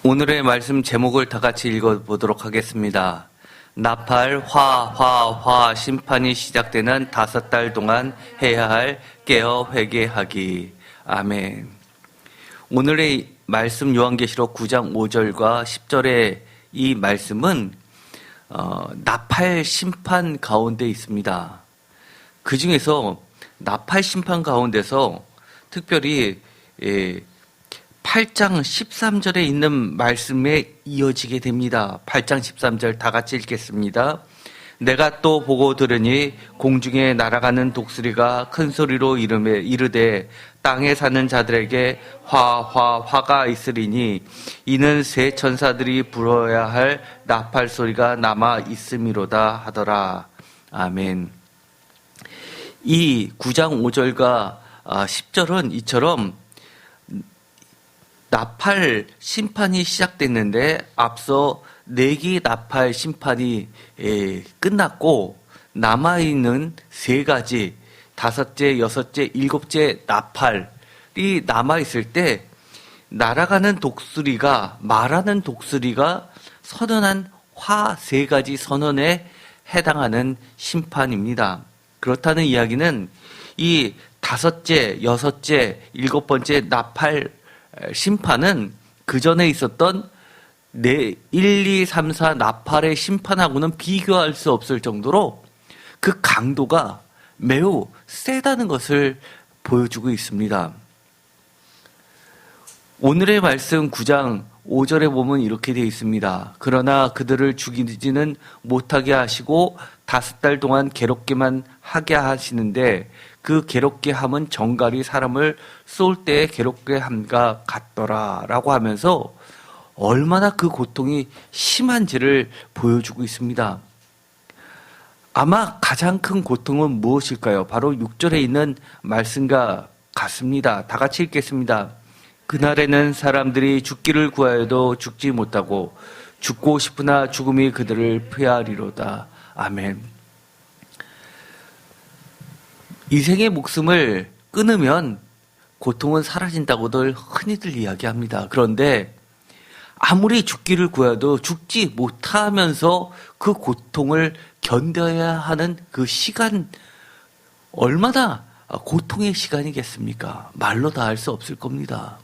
오늘의 말씀 제목을 다 같이 읽어보도록 하겠습니다. 나팔, 화 심판이 시작되는 5달 동안 해야 할 깨어 회개하기. 아멘. 오늘의 말씀 요한계시록 9장 5절과 10절의 이 말씀은 나팔 심판 가운데 있습니다. 그 중에서 나팔 심판 가운데서 특별히 8장 13절에 있는 말씀에 이어지게 됩니다. 8장 13절 다 같이 읽겠습니다. 내가 또 보고 들으니 공중에 날아가는 독수리가 큰 소리로 이르되 땅에 사는 자들에게 화가 있으리니 이는 새 천사들이 불어야 할 나팔 소리가 남아 있음이로다 하더라. 아멘. 이 9장 5절과 10절은 이처럼 나팔 심판이 시작됐는데 앞서 4개 나팔 심판이 끝났고 남아있는 3가지, 5째, 6째, 7째 나팔이 남아있을 때 날아가는 독수리가, 말하는 독수리가 선언한 화 3가지 선언에 해당하는 심판입니다. 그렇다는 이야기는 이 5째, 6째, 7번째 나팔 심판은 그 전에 있었던 1, 2, 3, 4 나팔의 심판하고는 비교할 수 없을 정도로 그 강도가 매우 세다는 것을 보여주고 있습니다. 오늘의 말씀 9장 5절에 보면 이렇게 되어 있습니다. 그러나 그들을 죽이지는 못하게 하시고 5달 동안 괴롭게만 하게 하시는데 그 괴롭게 함은 정갈이 사람을 쏠 때의 괴롭게 함과 같더라 라고 하면서 얼마나 그 고통이 심한지를 보여주고 있습니다. 아마 가장 큰 고통은 무엇일까요? 바로 6절에 있는 말씀과 같습니다. 다 같이 읽겠습니다. 그날에는 사람들이 죽기를 구하여도 죽지 못하고 죽고 싶으나 죽음이 그들을 피하리로다. 아멘. 이생의 목숨을 끊으면 고통은 사라진다고들 흔히들 이야기합니다. 그런데 아무리 죽기를 구해도 죽지 못하면서 그 고통을 견뎌야 하는 그 시간, 얼마나 고통의 시간이겠습니까? 말로 다 할 수 없을 겁니다.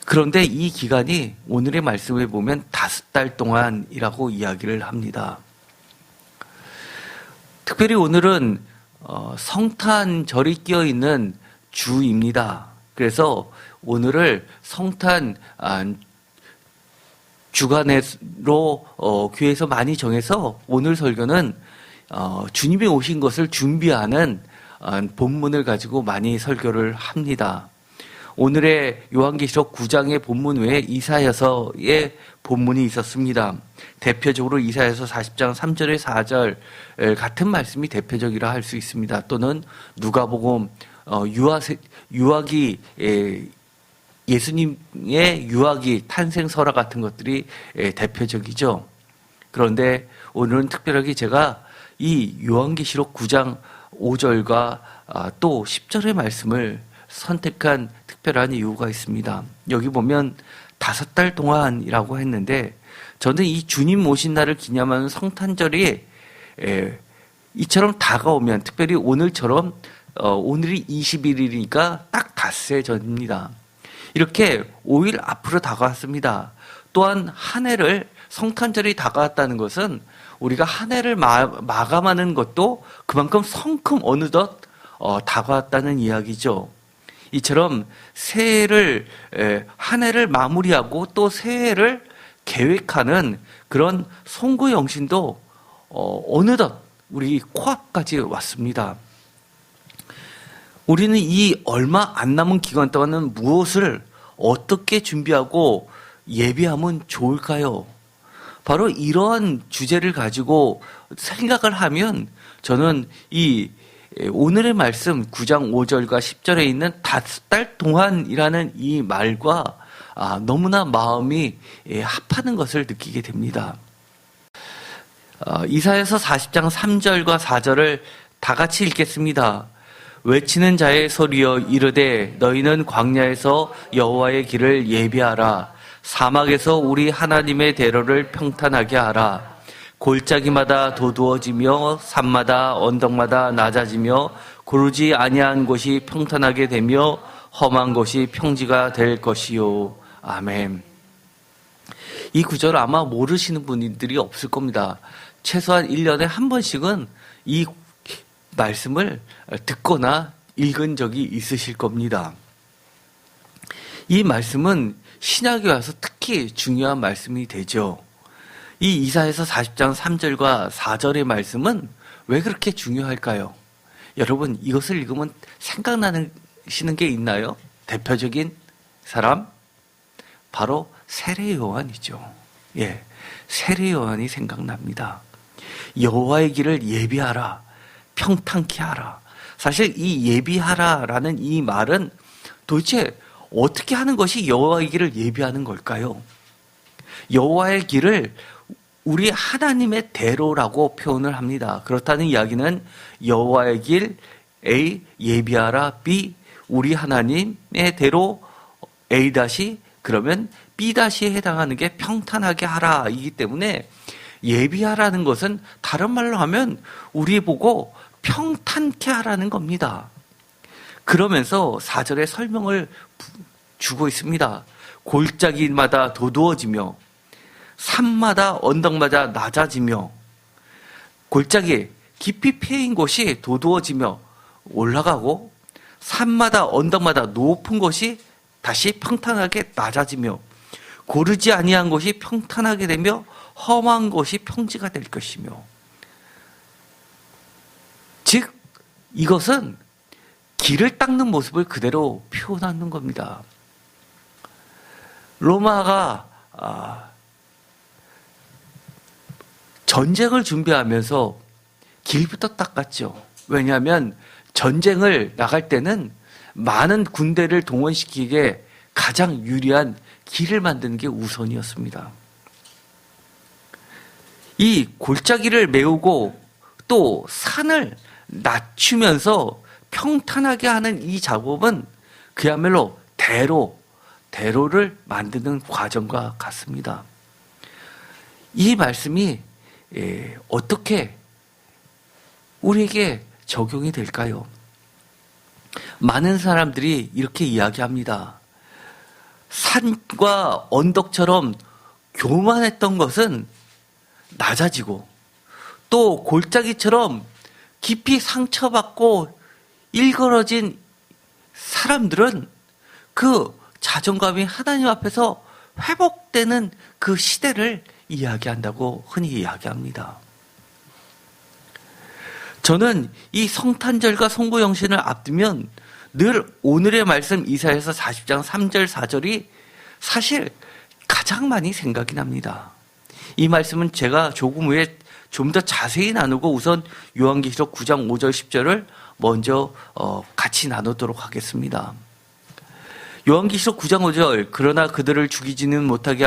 그런데 이 기간이 오늘의 말씀에 보면 5달 동안이라고 이야기를 합니다. 특별히 오늘은 성탄절이 끼어있는 주입니다. 그래서 오늘을 성탄 주간으로 교회에서 많이 정해서 오늘 설교는 주님이 오신 것을 준비하는 본문을 가지고 많이 설교를 합니다. 오늘의 요한계시록 9장의 본문 외에 이사야서의 본문이 있었습니다. 대표적으로 이사야서 40장 3절에 4절 같은 말씀이 대표적이라 할 수 있습니다. 또는 누가복음 유아기 예수님의 유아기 탄생설화 같은 것들이 대표적이죠. 그런데 오늘은 특별하게 제가 이 요한계시록 9장 5절과 또 10절의 말씀을 선택한 특별한 이유가 있습니다. 여기 보면 5달 동안이라고 했는데 저는 이 주님 오신 날을 기념하는 성탄절이 이처럼 다가오면, 특별히 오늘처럼 오늘이 20일이니까 딱 닷새 전입니다. 이렇게 5일 앞으로 다가왔습니다. 또한 한 해를, 성탄절이 다가왔다는 것은 우리가 한 해를 마감하는 것도 그만큼 성큼 어느덧 다가왔다는 이야기죠. 이처럼 새해를, 한 해를 마무리하고 또 새해를 계획하는 그런 송구 영신도 어느덧 우리 코앞까지 왔습니다. 우리는 이 얼마 안 남은 기간 동안은 무엇을 어떻게 준비하고 예비하면 좋을까요? 바로 이러한 주제를 가지고 생각을 하면 저는 이 오늘의 말씀 9장 5절과 10절에 있는 5달 동안이라는 이 말과 너무나 마음이 합하는 것을 느끼게 됩니다. 이사야서 40장 3절과 4절을 다 같이 읽겠습니다. 외치는 자의 소리여 이르되 너희는 광야에서 여호와의 길을 예비하라. 사막에서 우리 하나님의 대로를 평탄하게 하라. 골짜기마다 도두어지며 산마다 언덕마다 낮아지며 고르지 아니한 곳이 평탄하게 되며 험한 곳이 평지가 될 것이요. 아멘. 이 구절 아마 모르시는 분들이 없을 겁니다. 최소한 1년에 한 번씩은 이 말씀을 듣거나 읽은 적이 있으실 겁니다. 이 말씀은 신약에 와서 특히 중요한 말씀이 되죠. 이 이사야서 40장 3절과 4절의 말씀은 왜 그렇게 중요할까요? 여러분, 이것을 읽으면 생각나시는 게 있나요? 대표적인 사람? 바로 세례 요한이죠. 예, 세례 요한이 생각납니다. 여호와의 길을 예비하라, 평탄케 하라. 사실 이 예비하라라는 이 말은 도대체 어떻게 하는 것이 여호와의 길을 예비하는 걸까요? 여호와의 길을 우리 하나님의 대로라고 표현을 합니다. 그렇다는 이야기는 여호와의 길 A 예비하라, B 우리 하나님의 대로 A 다시 그러면 B 다시에 해당하는 게 평탄하게 하라 이기 때문에 예비하라는 것은 다른 말로 하면 우리 보고 평탄케 하라는 겁니다. 그러면서 4절에 설명을 주고 있습니다. 골짜기마다 도두어지며 산마다 언덕마다 낮아지며 골짜기 깊이 패인 곳이 도두어지며 올라가고 산마다 언덕마다 높은 곳이 다시 평탄하게 낮아지며 고르지 아니한 곳이 평탄하게 되며 험한 곳이 평지가 될 것이며 즉 이것은 길을 닦는 모습을 그대로 표현하는 겁니다. 로마가 전쟁을 준비하면서 길부터 닦았죠. 왜냐하면 전쟁을 나갈 때는 많은 군대를 동원시키기에 가장 유리한 길을 만드는 게 우선이었습니다. 이 골짜기를 메우고 또 산을 낮추면서 평탄하게 하는 이 작업은 그야말로 대로를 만드는 과정과 같습니다. 이 말씀이 어떻게 우리에게 적용이 될까요? 많은 사람들이 이렇게 이야기합니다. 산과 언덕처럼 교만했던 것은 낮아지고 또 골짜기처럼 깊이 상처받고 일그러진 사람들은 그 자존감이 하나님 앞에서 회복되는 그 시대를 이야기한다고 흔히 이야기합니다. 저는 이 성탄절과 송구영신을 앞두면 늘 오늘의 말씀 이사야서 40장 3절 4절이 사실 가장 많이 생각이 납니다. 이 말씀은 제가 조금 후에 좀 더 자세히 나누고 우선 요한계시록 9장 5절 10절을 먼저 같이 나누도록 하겠습니다. 요한계시록 9장 5절 그러나 그들을 죽이지는 못하게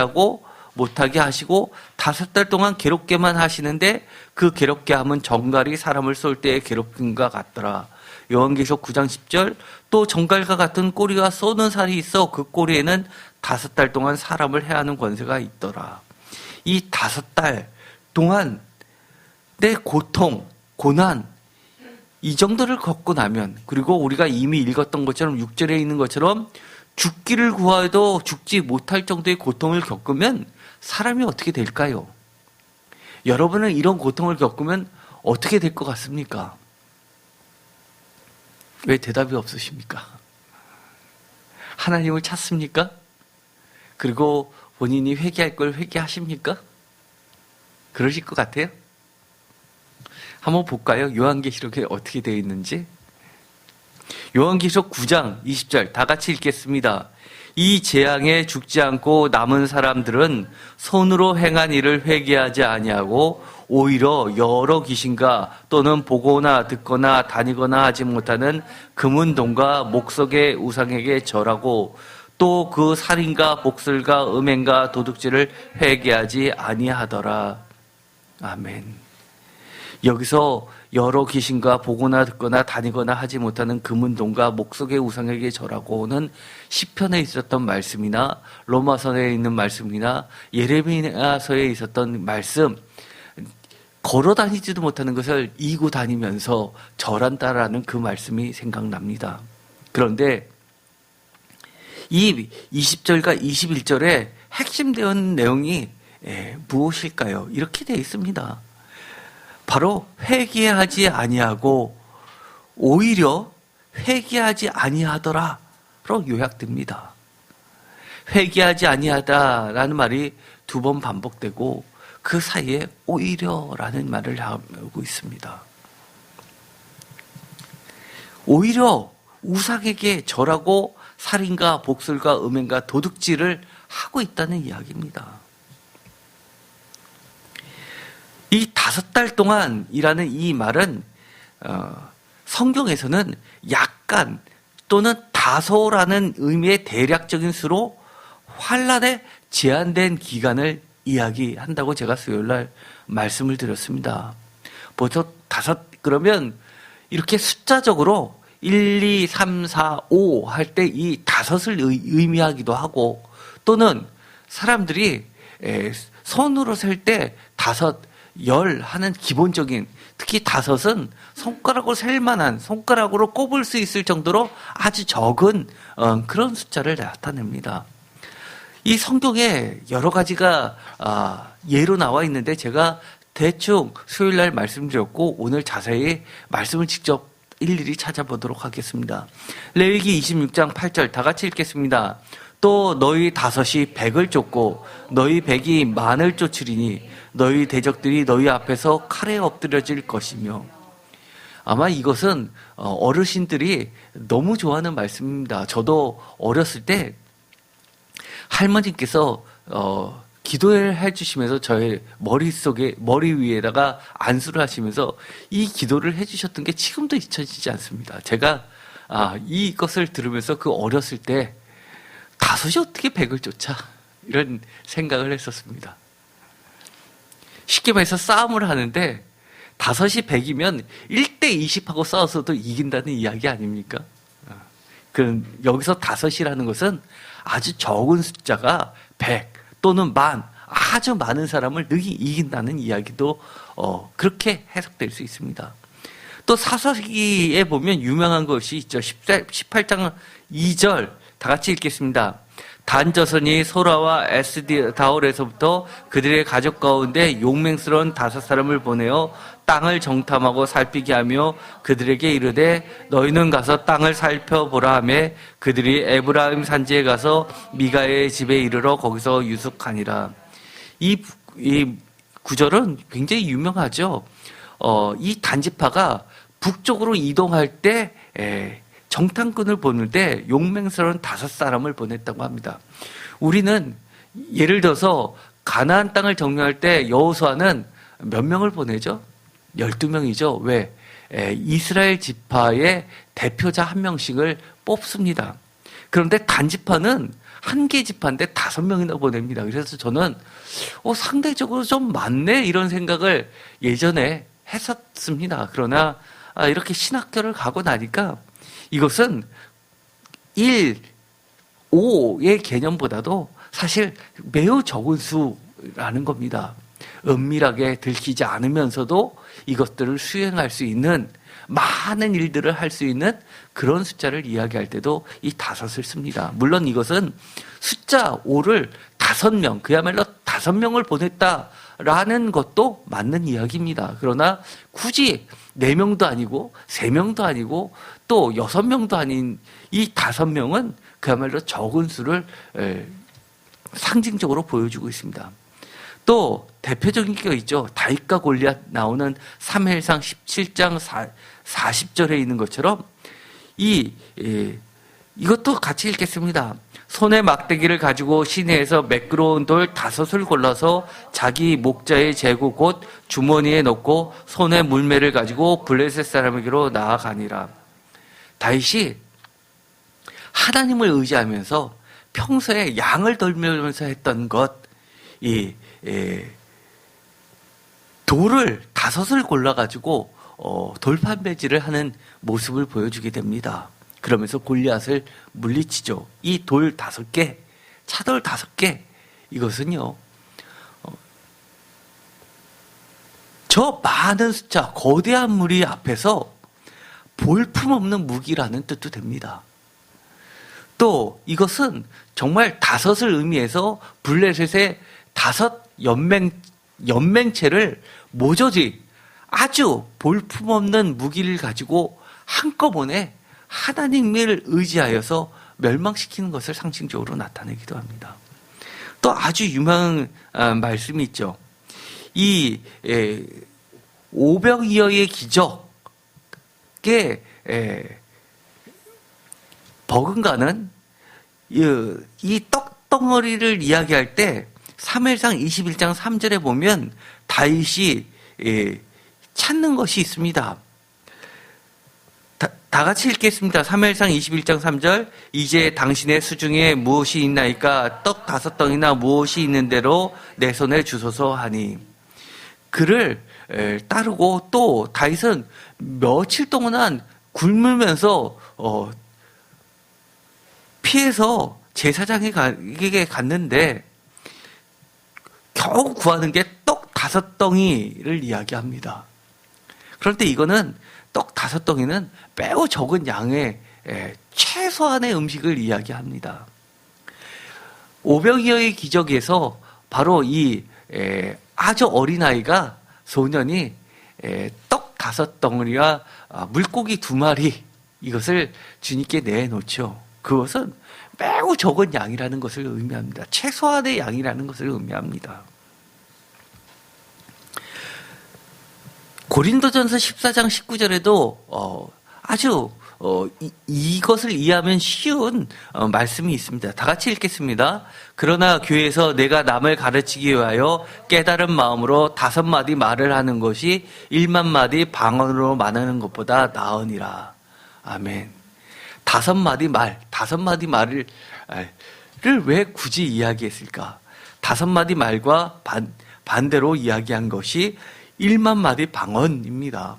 하시고 5달 동안 괴롭게만 하시는데 그 괴롭게 함은 정갈이 사람을 쏠 때의 괴롭힘과 같더라. 요한계시록 9장 10절 또 정갈과 같은 꼬리가 쏘는 살이 있어 그 꼬리에는 5달 동안 사람을 해하는 권세가 있더라. 이 5달 동안 내 고통, 고난 이 정도를 겪고 나면 그리고 우리가 이미 읽었던 것처럼 6절에 있는 것처럼 죽기를 구하여도 죽지 못할 정도의 고통을 겪으면 사람이 어떻게 될까요? 여러분은 이런 고통을 겪으면 어떻게 될 것 같습니까? 왜 대답이 없으십니까? 하나님을 찾습니까? 그리고 본인이 회개할 걸 회개하십니까? 그러실 것 같아요? 한번 볼까요? 요한계시록에 어떻게 되어 있는지. 요한계시록 9장 20절 다 같이 읽겠습니다. 이 재앙에 죽지 않고 남은 사람들은 손으로 행한 일을 회개하지 아니하고 오히려 여러 귀신과 또는 보거나 듣거나 다니거나 하지 못하는 금은동과 목석의 우상에게 절하고 또 그 살인과 복술과 음행과 도둑질을 회개하지 아니하더라. 아멘. 여기서 여러 귀신과 보거나 듣거나 다니거나 하지 못하는 금은동과 목석의 우상에게 절하고는 시편에 있었던 말씀이나 로마서에 있는 말씀이나 예레미야서에 있었던 말씀, 걸어 다니지도 못하는 것을 이고 다니면서 절한다라는 그 말씀이 생각납니다. 그런데 이 20절과 21절에 핵심되는 내용이 무엇일까요? 이렇게 되어 있습니다. 바로 회개하지 아니하고 오히려 회개하지 아니하더라로 요약됩니다. 회개하지 아니하다라는 말이 2번 반복되고 그 사이에 오히려라는 말을 하고 있습니다. 오히려 우상에게 절하고 살인과 복술과 음행과 도둑질을 하고 있다는 이야기입니다. 이 5달 동안이라는 이 말은 성경에서는 약간 또는 다소라는 의미의 대략적인 수로 환란에 제한된 기간을 이야기한다고 제가 수요일날 말씀을 드렸습니다. 보통 5, 그러면 이렇게 숫자적으로 1, 2, 3, 4, 5 할 때 이 5을 의미하기도 하고, 또는 사람들이 손으로 셀 때 5, 10 하는 기본적인, 특히 5은 손가락으로 셀 만한, 손가락으로 꼽을 수 있을 정도로 아주 적은 그런 숫자를 나타냅니다. 이 성경에 여러 가지가 예로 나와 있는데 제가 대충 수요일날 말씀드렸고 오늘 자세히 말씀을 직접 일일이 찾아보도록 하겠습니다. 레위기 26장 8절 다 같이 읽겠습니다. 또 너희 5이 100을 쫓고 너희 100이 만을 쫓으리니 너희 대적들이 너희 앞에서 칼에 엎드려질 것이며. 아마 이것은 어르신들이 너무 좋아하는 말씀입니다. 저도 어렸을 때 할머니께서 기도를 해주시면서 저의 머리 위에다가 안수를 하시면서 이 기도를 해주셨던 게 지금도 잊혀지지 않습니다. 제가 이것을 들으면서 그 어렸을 때 5이 어떻게 100을 쫓아? 이런 생각을 했었습니다. 쉽게 말해서 싸움을 하는데 5이 100이면 1대 20하고 싸워서도 이긴다는 이야기 아닙니까? 여기서 5이라는 것은 아주 적은 숫자가 100 또는 만, 아주 많은 사람을 능히 이긴다는 이야기도 그렇게 해석될 수 있습니다. 또 사사기에 보면 유명한 것이 있죠. 18장 2절 다 같이 읽겠습니다. 단저선이 소라와 에스다올에서부터 그들의 가족 가운데 용맹스러운 5사람을 보내어 땅을 정탐하고 살피게 하며 그들에게 이르되 너희는 가서 땅을 살펴보라 하며 그들이 에브라임 산지에 가서 미가의 집에 이르러 거기서 유숙하니라. 이 구절은 굉장히 유명하죠. 이 단지파가 북쪽으로 이동할 때 정탐꾼을 보는데 용맹스러운 5사람을 보냈다고 합니다. 우리는 예를 들어서 가나안 땅을 정리할 때 여호수아는 몇 명을 보내죠? 12명이죠. 왜? 이스라엘 지파의 대표자 1명씩을 뽑습니다. 그런데 단지파는 한 개 지파인데 5명이나 보냅니다. 그래서 저는 상대적으로 좀 많네 이런 생각을 예전에 했었습니다. 그러나 이렇게 신학교를 가고 나니까 이것은 1, 5의 개념보다도 사실 매우 적은 수라는 겁니다. 은밀하게 들키지 않으면서도 이것들을 수행할 수 있는, 많은 일들을 할 수 있는 그런 숫자를 이야기할 때도 이 5을 씁니다. 물론 이것은 숫자 5를 5명, 그야말로 5명을 보냈다라는 것도 맞는 이야기입니다. 그러나 굳이 4명도 아니고 3명도 아니고 또 6명도 아닌 이 5명은 그야말로 적은 수를 상징적으로 보여주고 있습니다. 또 대표적인 게 있죠. 다윗과 골리앗 나오는 사무엘상 17장 40절에 있는 것처럼 이것도 같이 읽겠습니다. 손에 막대기를 가지고 시내에서 매끄러운 돌 5을 골라서 자기 목자의 제구 곧 주머니에 넣고 손에 물매를 가지고 블레셋 사람에게로 나아가니라. 다윗이 하나님을 의지하면서 평소에 양을 돌면서 했던 것, 돌을 5을 골라가지고 돌판 배지를 하는 모습을 보여주게 됩니다. 그러면서 골리앗을 물리치죠. 이 돌 5개, 차돌 5개, 이것은요, 저 많은 숫자, 거대한 무리 앞에서 볼품없는 무기라는 뜻도 됩니다. 또 이것은 정말 5을 의미해서 블레셋의 5 연맹체를 모조리 아주 볼품없는 무기를 가지고 한꺼번에 하나님을 의지하여서 멸망시키는 것을 상징적으로 나타내기도 합니다. 또 아주 유명한 말씀이 있죠. 이 오병이어의 기적에 버금가는 이 떡덩어리를 이야기할 때 사무엘상 21장 3절에 보면 다윗이 찾는 것이 있습니다. 다 같이 읽겠습니다. 사무엘상 21장 3절. 이제 당신의 수중에 무엇이 있나이까? 떡 5덩이나 무엇이 있는 대로 내 손에 주소서 하니. 그를 따르고 또 다윗은 며칠 동안 굶으면서 피해서 제사장에게 갔는데 겨우 구하는 게 떡 5덩이를 이야기합니다. 그런데 이거는 떡 5덩이는 매우 적은 양의 최소한의 음식을 이야기합니다. 오병이어의 기적에서 바로 이 아주 어린아이가 소년이 떡 5덩어리와 물고기 2마리 이것을 주님께 내놓죠. 그것은 매우 적은 양이라는 것을 의미합니다. 최소한의 양이라는 것을 의미합니다. 고린도전서 14장 19절에도 아주 이것을 이해하면 쉬운 말씀이 있습니다. 다 같이 읽겠습니다. 그러나 교회에서 내가 남을 가르치기 위하여 깨달은 마음으로 5마디 말을 하는 것이 100,000마디 방언으로 말하는 것보다 나으니라. 아멘. 5마디 말을 왜 굳이 이야기했을까? 5마디 말과 반대로 이야기한 것이 10,000마디 방언입니다.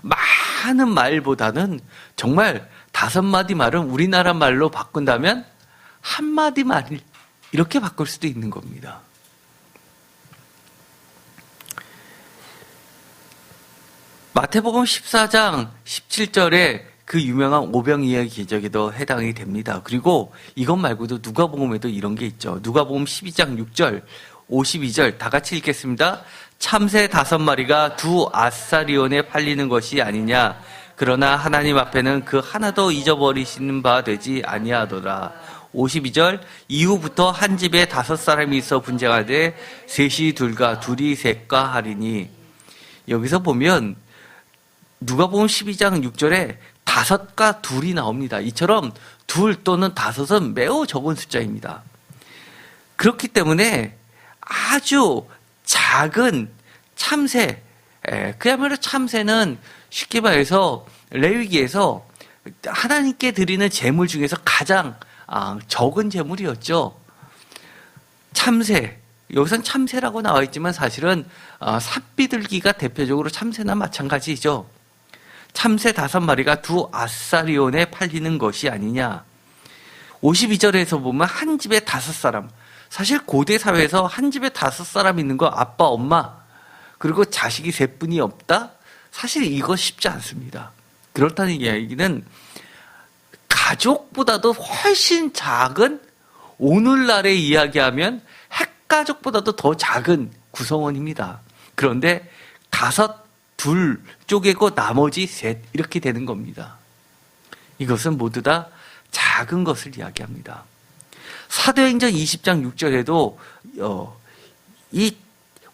많은 말보다는 정말 5마디 말은 우리나라 말로 바꾼다면 1마디 말 이렇게 바꿀 수도 있는 겁니다. 마태복음 14장 17절에 그 유명한 오병이어의 기적에도 해당이 됩니다. 그리고 이것 말고도 누가복음에도 이런 게 있죠. 누가복음 12장 6절, 52절 다 같이 읽겠습니다. 참새 5마리가 2 아사리온에 팔리는 것이 아니냐. 그러나 하나님 앞에는 그 하나도 잊어버리시는 바 되지 아니하더라. 52절 이후부터 한 집에 5사람이 있어 분쟁하되 셋이 둘과 둘이 셋과 하리니. 여기서 보면 누가복음 12장 6절에 5과 2이 나옵니다. 이처럼 2 또는 5은 매우 적은 숫자입니다. 그렇기 때문에 아주 작은 참새, 그야말로 참새는 쉽게 말해서 레위기에서 하나님께 드리는 제물 중에서 가장 적은 제물이었죠. 참새, 여기선 참새라고 나와 있지만 사실은 삽비둘기가 대표적으로 참새나 마찬가지죠. 참새 5마리가 2 아사리온에 팔리는 것이 아니냐. 52절에서 보면 한 집에 5사람. 사실 고대 사회에서 한 집에 5사람 있는 거 아빠, 엄마, 그리고 자식이 3분이 없다? 사실 이거 쉽지 않습니다. 그렇다는 이야기는 가족보다도 훨씬 작은, 오늘날에 이야기하면 핵가족보다도 더 작은 구성원입니다. 그런데 5, 2 쪼개고 나머지 3 이렇게 되는 겁니다. 이것은 모두 다 작은 것을 이야기합니다. 사도행전 20장 6절에도 이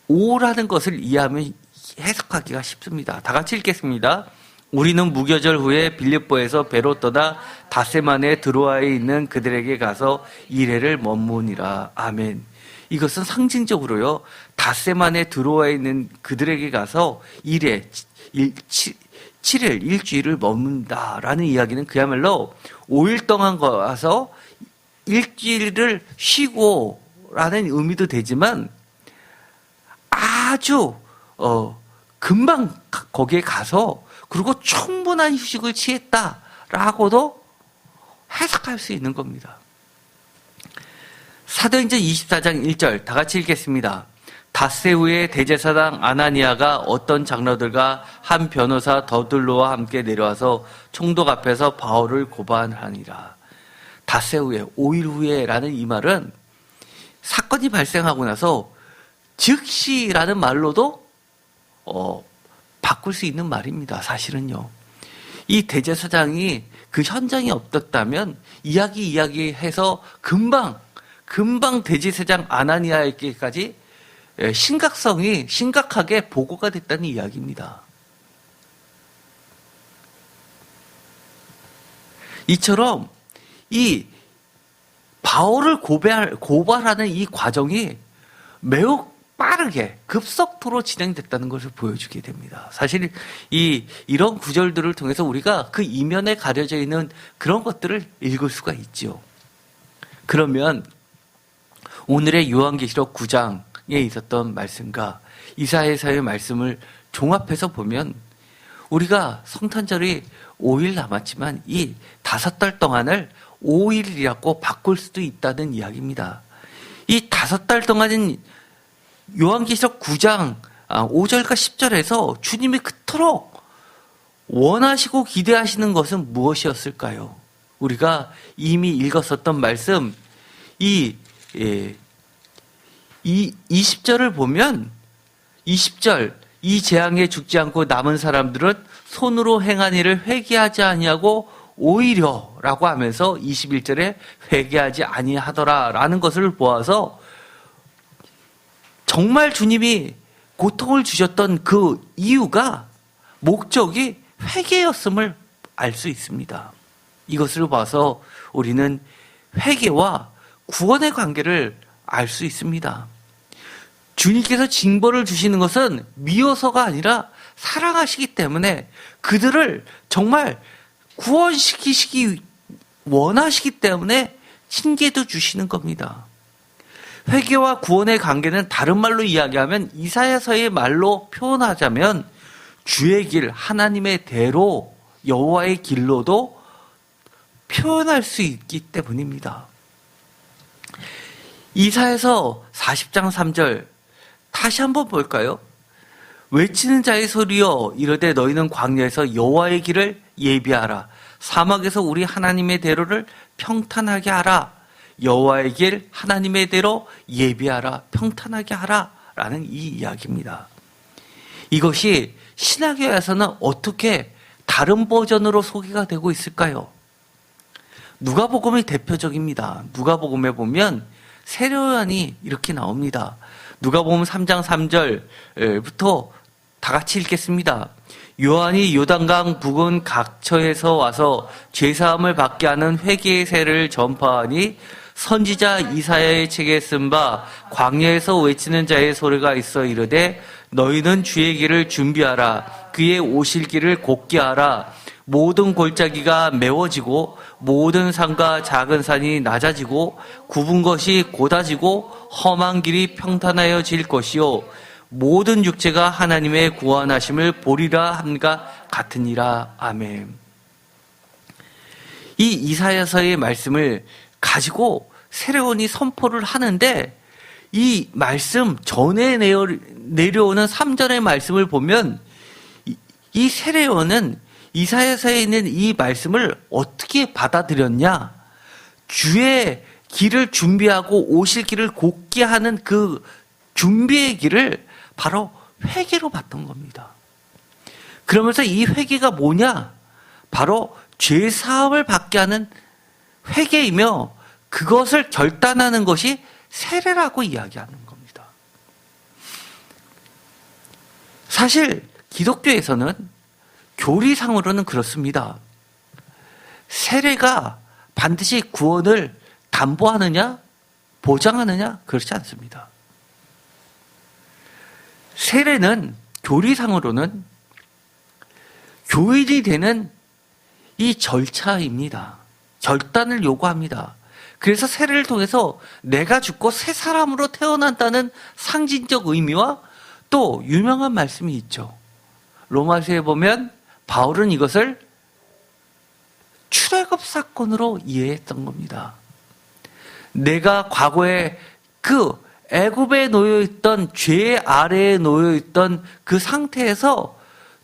5라는 것을 이해하면 해석하기가 쉽습니다. 다 같이 읽겠습니다. 우리는 무교절 후에 빌립보에서 배로 떠나 닷새만에 드로아에 있는 그들에게 가서 이레를 머무니라. 아멘. 이것은 상징적으로요. 닷새만에 드로아에 있는 그들에게 가서 이레 7일 일주일을 머문다라는 이야기는 그야말로 5일 동안 가서 일주일을 쉬고라는 의미도 되지만 아주 금방 거기에 가서 그리고 충분한 휴식을 취했다라고도 해석할 수 있는 겁니다. 사도행전 24장 1절 다 같이 읽겠습니다. 닷새 후에 대제사장 아나니아가 어떤 장로들과 한 변호사 더둘로와 함께 내려와서 총독 앞에서 바울을 고발하니라. 닷새 후에, 5일 후에라는 이 말은 사건이 발생하고 나서 즉시라는 말로도 바꿀 수 있는 말입니다. 사실은요. 이 대제사장이 그 현장에 없었다면 이야기해서 금방 대제사장 아나니아에게까지 심각하게 보고가 됐다는 이야기입니다. 이처럼 이 바울을 고발하는 이 과정이 매우 빠르게 급속도로 진행됐다는 것을 보여주게 됩니다. 사실 이런 구절들을 통해서 우리가 그 이면에 가려져 있는 그런 것들을 읽을 수가 있죠. 그러면 오늘의 요한계시록 9장에 있었던 말씀과 이사야서의 말씀을 종합해서 보면 우리가 성탄절이 5일 남았지만 이 5달 동안을 5일이라고 바꿀 수도 있다는 이야기입니다. 이 5달 동안은 요한계시록 9장 5절과 10절에서 주님이 그토록 원하시고 기대하시는 것은 무엇이었을까요? 우리가 이미 읽었었던 말씀, 이 20절을 보면 20절, 이 재앙에 죽지 않고 남은 사람들은 손으로 행한 일을 회개하지 아니하고 오히려 라고 하면서 21절에 회개하지 아니하더라 라는 것을 보아서 정말 주님이 고통을 주셨던 그 이유가 목적이 회개였음을 알 수 있습니다. 이것을 봐서 우리는 회개와 구원의 관계를 알 수 있습니다. 주님께서 징벌을 주시는 것은 미워서가 아니라 사랑하시기 때문에 그들을 정말 구원시키시기 원하시기 때문에 징계도 주시는 겁니다. 회개와 구원의 관계는 다른 말로 이야기하면 이사야서의 말로 표현하자면 주의 길, 하나님의 대로, 여호와의 길로도 표현할 수 있기 때문입니다. 이사야서 40장 3절 다시 한번 볼까요? 외치는 자의 소리여 이르되 너희는 광야에서 여호와의 길을 예비하라. 사막에서 우리 하나님의 대로를 평탄하게 하라. 여호와의 길 하나님의 대로 예비하라. 평탄하게 하라. 라는 이 이야기입니다. 이것이 신약에서는 어떻게 다른 버전으로 소개가 되고 있을까요? 누가복음이 대표적입니다. 누가복음에 보면 세례요한이 이렇게 나옵니다. 누가복음 3장 3절부터 다 같이 읽겠습니다. 요한이 요단강 부근 각처에서 와서 죄사함을 받게 하는 회개의 세를 전파하니 선지자 이사야의 책에 쓴 바 광야에서 외치는 자의 소리가 있어 이르되 너희는 주의 길을 준비하라. 그의 오실 길을 곧게 하라. 모든 골짜기가 메워지고 모든 산과 작은 산이 낮아지고 굽은 것이 곧아지고 험한 길이 평탄하여질 것이요 모든 육체가 하나님의 구원하심을 보리라 함과 같으니라. 아멘. 이 이사야서의 말씀을 가지고 세례요한이 선포를 하는데 이 말씀 전에 내려오는 3절의 말씀을 보면 이 세례요한은 이사야서에 있는 이 말씀을 어떻게 받아들였냐? 주의 길을 준비하고 오실 길을 곧게 하는 그 준비의 길을 바로 회개로 봤던 겁니다. 그러면서 이 회개가 뭐냐? 바로 죄 사함을 받게 하는 회개이며 그것을 결단하는 것이 세례라고 이야기하는 겁니다. 사실 기독교에서는 교리상으로는 그렇습니다. 세례가 반드시 구원을 담보하느냐, 보장하느냐, 그렇지 않습니다. 세례는 교리상으로는 교인이 되는 이 절차입니다. 결단을 요구합니다. 그래서 세례를 통해서 내가 죽고 새 사람으로 태어난다는 상징적 의미와 또 유명한 말씀이 있죠. 로마서에 보면 바울은 이것을 출애굽 사건으로 이해했던 겁니다. 내가 과거에 그 애굽에 놓여있던 죄 아래에 놓여있던 그 상태에서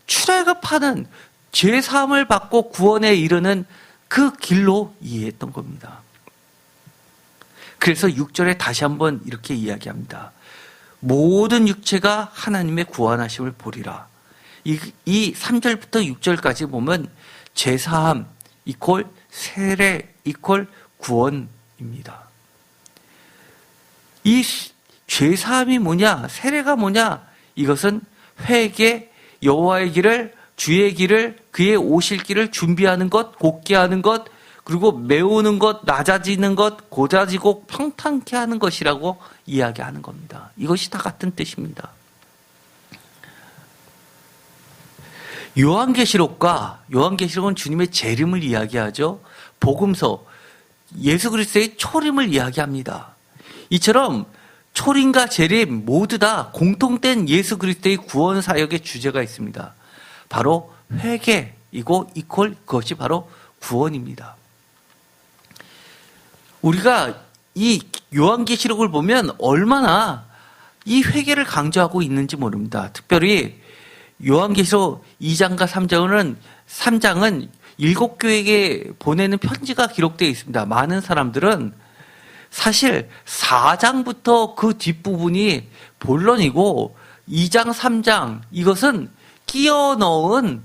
출애굽하는 죄 사함을 받고 구원에 이르는 그 길로 이해했던 겁니다. 그래서 6절에 다시 한번 이렇게 이야기합니다. 모든 육체가 하나님의 구원하심을 보리라. 이 3절부터 6절까지 보면 죄사함 이퀄 세례 이퀄 구원입니다. 이 죄사함이 뭐냐, 세례가 뭐냐, 이것은 회개, 여호와의 길을, 주의 길을, 그의 오실 길을 준비하는 것, 곧게 하는 것, 그리고 메우는 것, 낮아지는 것, 고자지고 평탄케 하는 것이라고 이야기하는 겁니다. 이것이 다 같은 뜻입니다. 요한계시록은 주님의 재림을 이야기하죠. 복음서, 예수 그리스도의 초림을 이야기합니다. 이처럼 초림과 재림 모두 다 공통된 예수 그리스도의 구원 사역의 주제가 있습니다. 바로 회개이고 이퀄 그것이 바로 구원입니다. 우리가 이 요한계시록을 보면 얼마나 이 회개를 강조하고 있는지 모릅니다. 특별히 요한계시록 2장과 3장은 7교회에게 보내는 편지가 기록되어 있습니다. 많은 사람들은 사실 4장부터 그 뒷부분이 본론이고 2장, 3장 이것은 끼워 넣은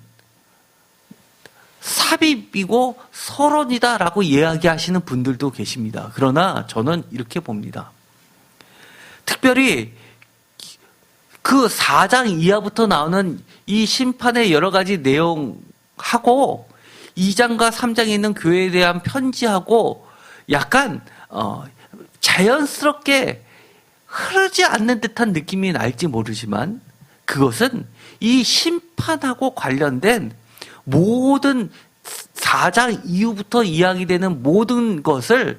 삽입이고 서론이다라고 이야기하시는 분들도 계십니다. 그러나 저는 이렇게 봅니다. 특별히 그 4장 이하부터 나오는 이 심판의 여러 가지 내용하고 2장과 3장에 있는 교회에 대한 편지하고 약간 자연스럽게 흐르지 않는 듯한 느낌이 날지 모르지만 그것은 이 심판하고 관련된 모든 4장 이후부터 이야기되는 모든 것을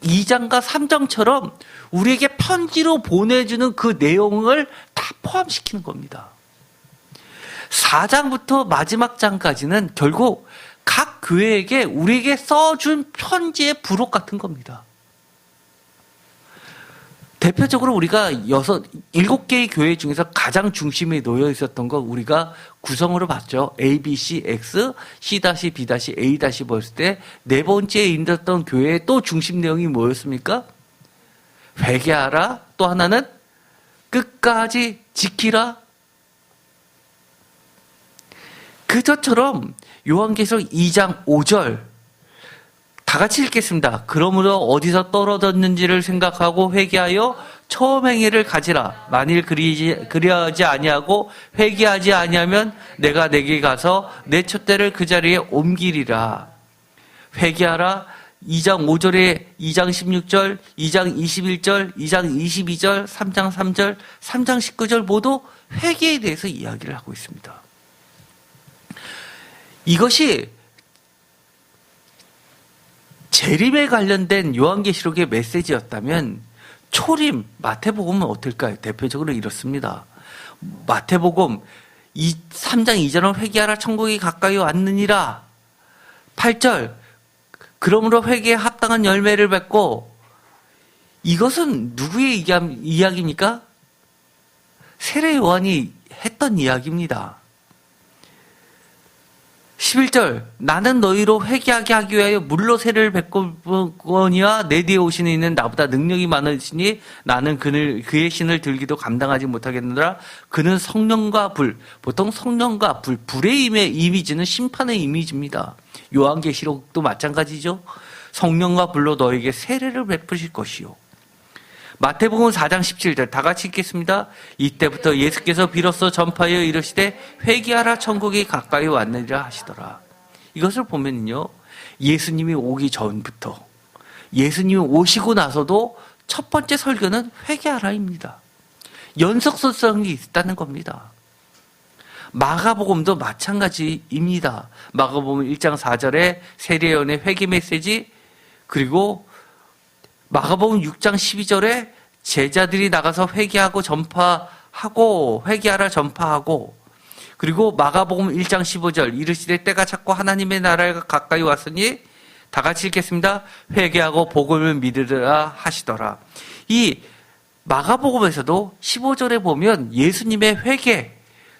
2장과 3장처럼 우리에게 편지로 보내주는 그 내용을 다 포함시키는 겁니다. 4장부터 마지막 장까지는 결국 각 교회에게 우리에게 써준 편지의 부록 같은 겁니다. 대표적으로 우리가 7개의 교회 중에서 가장 중심에 놓여 있었던 거 우리가 구성으로 봤죠. A, B, C, X, C, B, A 봤을 때 네 번째에 있었던 교회의 또 중심 내용이 뭐였습니까? 회개하라. 또 하나는 끝까지 지키라. 그저처럼 요한계시록 2장 5절 다 같이 읽겠습니다. 그러므로 어디서 떨어졌는지를 생각하고 회개하여 처음 행위를 가지라. 만일 그리하지 아니하고 회개하지 아니하면 내가 내게 가서 내 촛대를 그 자리에 옮기리라. 회개하라. 2장 5절에 2장 16절, 2장 21절, 2장 22절, 3장 3절, 3장 19절 모두 회개에 대해서 이야기를 하고 있습니다. 이것이 재림에 관련된 요한계시록의 메시지였다면 초림, 마태복음은 어떨까요? 대표적으로 이렇습니다. 마태복음 3장 2절은 회개하라 천국이 가까이 왔느니라. 8절 그러므로 회개에 합당한 열매를 맺고 이것은 누구의 이야기입니까? 세례 요한이 했던 이야기입니다. 11절 나는 너희로 회개하게 하기 위하여 물로 세례를 뱉거니와 내 뒤에 오시는 이는 나보다 능력이 많으시니 나는 그의 신을 들기도 감당하지 못하겠느라. 그는 성령과 불, 보통 성령과 불의 이미지는 심판의 이미지입니다. 요한계시록도 마찬가지죠. 성령과 불로 너에게 세례를 베푸실 것이요. 마태복음 4장 17절 다 같이 읽겠습니다. 이때부터 예수께서 비로소 전파하여 이르시되 회개하라 천국이 가까이 왔느니라 하시더라. 이것을 보면요, 예수님이 오기 전부터 예수님이 오시고 나서도 첫 번째 설교는 회개하라입니다. 연속성이 있다는 겁니다. 마가복음도 마찬가지입니다. 마가복음 1장 4절에 세례요한의 회개 메시지, 그리고 마가복음 6장 12절에 제자들이 나가서 회개하고 전파 하고 회개하라 전파하고, 그리고 마가복음 1장 15절 이르시되 때가 찼고 하나님의 나라가 가까이 왔으니 다 같이 읽겠습니다. 회개하고 복음을 믿으라 하시더라. 이 마가복음에서도 15절에 보면 예수님의 회개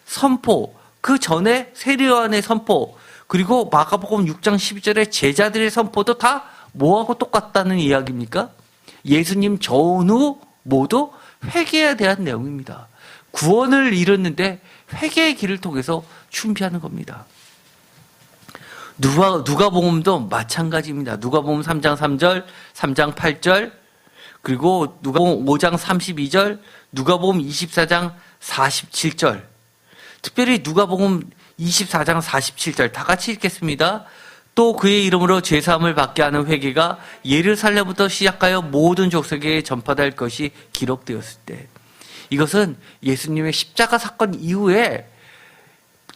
선포, 그 전에 세례요한의 선포, 그리고 마가복음 6장 12절에 제자들의 선포도 다 뭐하고 똑같다는 이야기입니까? 예수님 전후 모두 회개에 대한 내용입니다. 구원을 이뤘는데 회개의 길을 통해서 준비하는 겁니다. 누가복음도 마찬가지입니다. 누가복음 3장 3절, 3장 8절, 그리고 누가복음 5장 32절, 누가복음 24장 47절, 특별히 누가복음 24장 47절 다 같이 읽겠습니다. 또 그의 이름으로 죄사함을 받게 하는 회개가 예루살렘부터 시작하여 모든 족속에게 전파될 것이 기록되었을 때, 이것은 예수님의 십자가 사건 이후에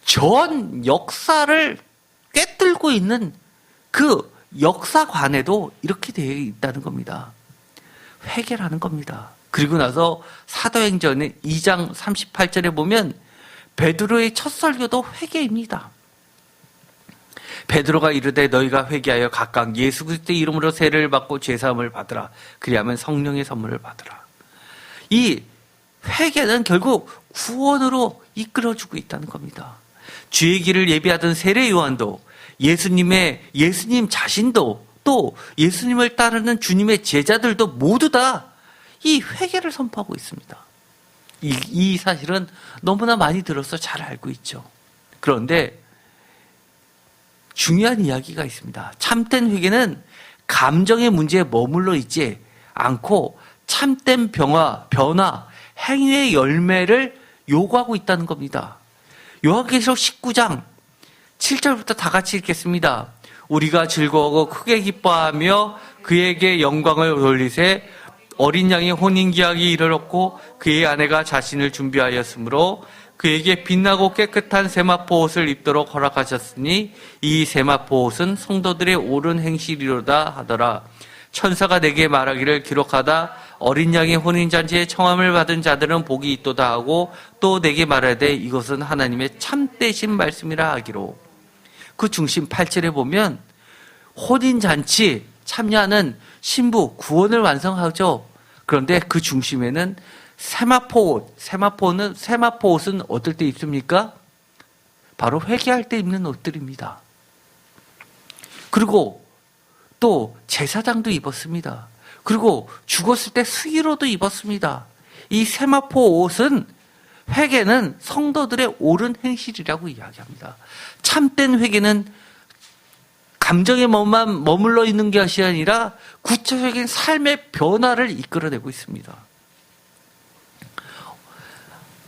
전 역사를 꿰뚫고 있는 그 역사관에도 이렇게 되어 있다는 겁니다. 회개라는 겁니다. 그리고 나서 사도행전 2장 38절에 보면 베드로의 첫 설교도 회개입니다. 베드로가 이르되 너희가 회개하여 각각 예수 그리스도의 이름으로 세례를 받고 죄사함을 받으라. 그리하면 성령의 선물을 받으라. 이 회개는 결국 구원으로 이끌어주고 있다는 겁니다. 주의 길을 예비하던 세례 요한도 예수님 자신도 또 예수님을 따르는 주님의 제자들도 모두 다 이 회개를 선포하고 있습니다. 이 사실은 너무나 많이 들어서 잘 알고 있죠. 그런데 중요한 이야기가 있습니다. 참된 회개는 감정의 문제에 머물러 있지 않고 참된 변화, 행위의 열매를 요구하고 있다는 겁니다. 요한계시록 19장 7절부터 다 같이 읽겠습니다. 우리가 즐거워하고 크게 기뻐하며 그에게 영광을 돌리세 어린 양의 혼인기약이 이르렀고 그의 아내가 자신을 준비하였으므로 그에게 빛나고 깨끗한 세마포 옷을 입도록 허락하셨으니 이 세마포 옷은 성도들의 옳은 행실이로다 하더라. 천사가 내게 말하기를 기록하다 어린 양의 혼인잔치에 청함을 받은 자들은 복이 있도다 하고 또 내게 말하되 이것은 하나님의 참되신 말씀이라 하기로. 그 중심 8절에 보면 혼인잔치 참여하는 신부 구원을 완성하죠. 그런데 그 중심에는 세마포 옷, 세마포 옷은 어떨 때 입습니까? 바로 회개할 때 입는 옷들입니다. 그리고 또 제사장도 입었습니다. 그리고 죽었을 때 수의로도 입었습니다. 이 세마포 옷은 회개는 성도들의 옳은 행실이라고 이야기합니다. 참된 회개는 감정에만 머물러 있는 것이 아니라 구체적인 삶의 변화를 이끌어내고 있습니다.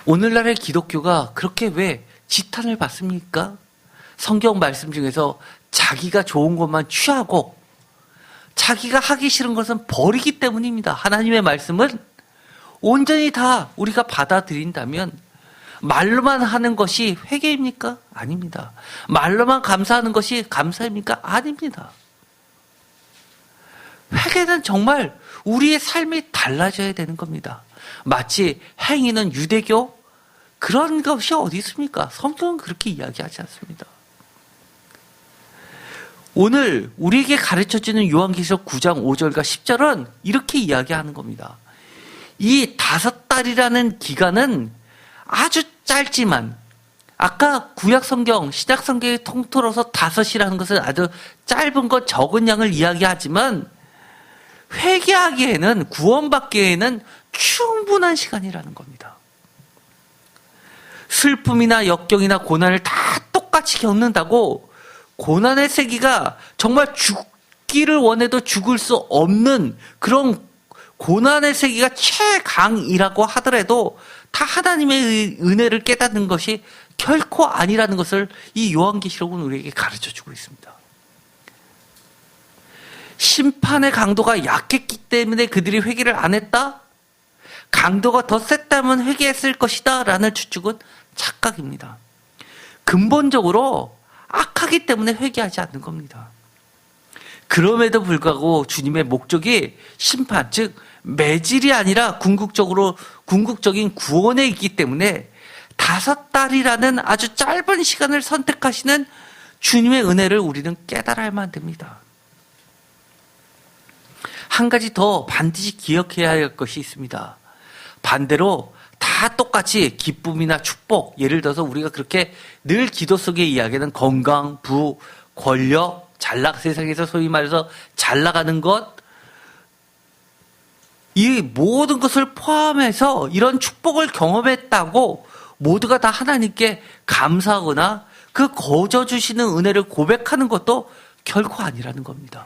오늘날의 기독교가 그렇게 왜 지탄을 받습니까? 성경 말씀 중에서 자기가 좋은 것만 취하고 자기가 하기 싫은 것은 버리기 때문입니다. 하나님의 말씀은 온전히 다 우리가 받아들인다면 말로만 하는 것이 회개입니까? 아닙니다. 말로만 감사하는 것이 감사입니까? 아닙니다. 회개는 정말 우리의 삶이 달라져야 되는 겁니다. 마치 행위는 유대교 그런 것이 어디 있습니까? 성경은 그렇게 이야기하지 않습니다. 오늘 우리에게 가르쳐주는 요한계시록 9장 5절과 10절은 이렇게 이야기하는 겁니다. 이 5달이라는 기간은 아주 짧지만 아까 구약성경, 신약성경이 통틀어서 5이라는 것은 아주 짧은 것, 적은 양을 이야기하지만 회개하기에는, 구원받기에는 충분한 시간이라는 겁니다. 슬픔이나 역경이나 고난을 다 똑같이 겪는다고 고난의 세기가 정말 죽기를 원해도 죽을 수 없는 그런 고난의 세기가 최강이라고 하더라도 다 하나님의 은혜를 깨닫는 것이 결코 아니라는 것을 이 요한계시록은 우리에게 가르쳐주고 있습니다. 심판의 강도가 약했기 때문에 그들이 회개를 안 했다? 강도가 더 셌다면 회개했을 것이다 라는 추측은 착각입니다. 근본적으로 악하기 때문에 회개하지 않는 겁니다. 그럼에도 불구하고 주님의 목적이 심판, 즉 매질이 아니라 궁극적으로 궁극적인 구원에 있기 때문에 5달이라는 아주 짧은 시간을 선택하시는 주님의 은혜를 우리는 깨달아야만 됩니다. 한 가지 더 반드시 기억해야 할 것이 있습니다. 반대로 다 똑같이 기쁨이나 축복, 예를 들어서 우리가 그렇게 늘 기도 속에 이야기하는 건강, 부, 권력, 세상에서 소위 말해서 잘 나가는 것, 이 모든 것을 포함해서 이런 축복을 경험했다고 모두가 다 하나님께 감사하거나 그 거저 주시는 은혜를 고백하는 것도 결코 아니라는 겁니다.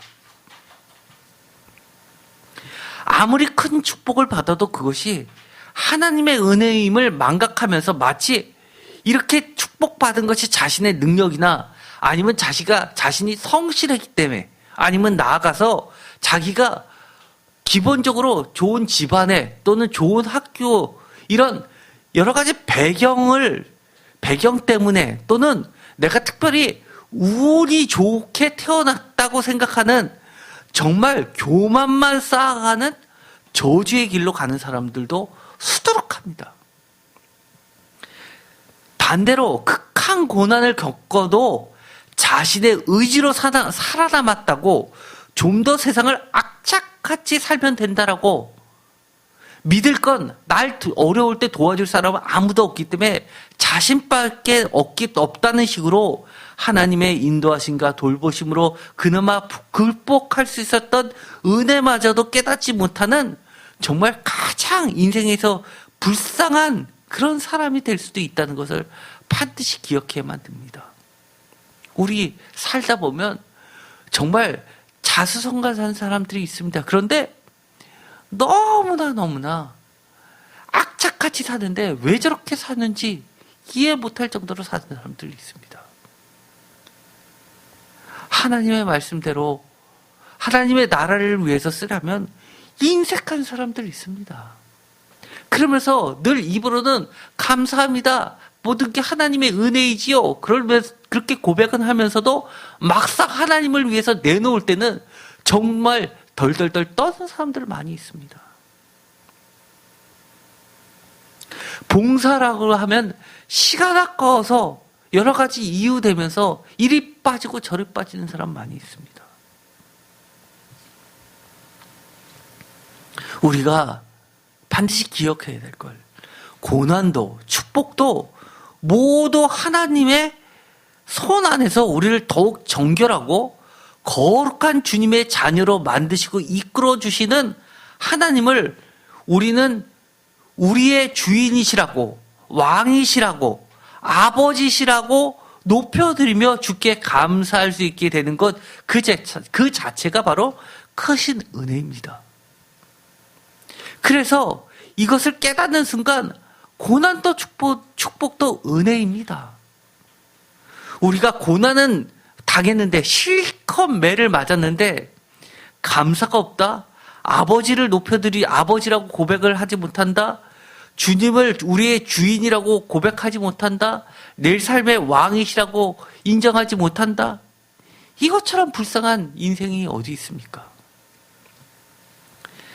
아무리 큰 축복을 받아도 그것이 하나님의 은혜임을 망각하면서 마치 이렇게 축복받은 것이 자신의 능력이나 아니면 자신이 성실했기 때문에, 아니면 나아가서 자기가 기본적으로 좋은 집안에 또는 좋은 학교, 이런 여러 가지 배경 때문에, 또는 내가 특별히 운이 좋게 태어났다고 생각하는 정말 교만만 쌓아가는 저주의 길로 가는 사람들도 수두룩합니다. 반대로 극한 고난을 겪어도 자신의 의지로 살아남았다고 좀 더 세상을 악착같이 살면 된다라고 믿을 건, 날 어려울 때 도와줄 사람은 아무도 없기 때문에 자신밖에 없다는 식으로 하나님의 인도하심과 돌보심으로 그나마 극복할 수 있었던 은혜마저도 깨닫지 못하는 정말 가장 인생에서 불쌍한 그런 사람이 될 수도 있다는 것을 반드시 기억해야만 됩니다. 우리 살다 보면 정말 자수성가한 사람들이 있습니다. 그런데 너무나 악착같이 사는데 왜 저렇게 사는지 이해 못할 정도로 사는 사람들이 있습니다. 하나님의 말씀대로 하나님의 나라를 위해서 쓰려면 인색한 사람들이 있습니다. 그러면서 늘 입으로는 감사합니다, 모든 게 하나님의 은혜이지요, 그렇게 고백은 하면서도 막상 하나님을 위해서 내놓을 때는 정말 덜덜덜 떠는 사람들 많이 있습니다. 봉사라고 하면 시간 아까워서 여러 가지 이유 되면서 이리 빠지고 저리 빠지는 사람 많이 있습니다. 우리가 반드시 기억해야 될 걸, 고난도 축복도 모두 하나님의 손 안에서 우리를 더욱 정결하고 거룩한 주님의 자녀로 만드시고 이끌어 주시는 하나님을 우리는 우리의 주인이시라고, 왕이시라고, 아버지시라고 높여드리며 주께 감사할 수 있게 되는 것, 그 자체가 바로 크신 은혜입니다. 그래서 이것을 깨닫는 순간 고난도 축복도 은혜입니다. 우리가 고난은 당했는데, 실컷 매를 맞았는데 감사가 없다, 아버지를 아버지라고 고백을 하지 못한다, 주님을 우리의 주인이라고 고백하지 못한다, 내 삶의 왕이시라고 인정하지 못한다, 이것처럼 불쌍한 인생이 어디 있습니까?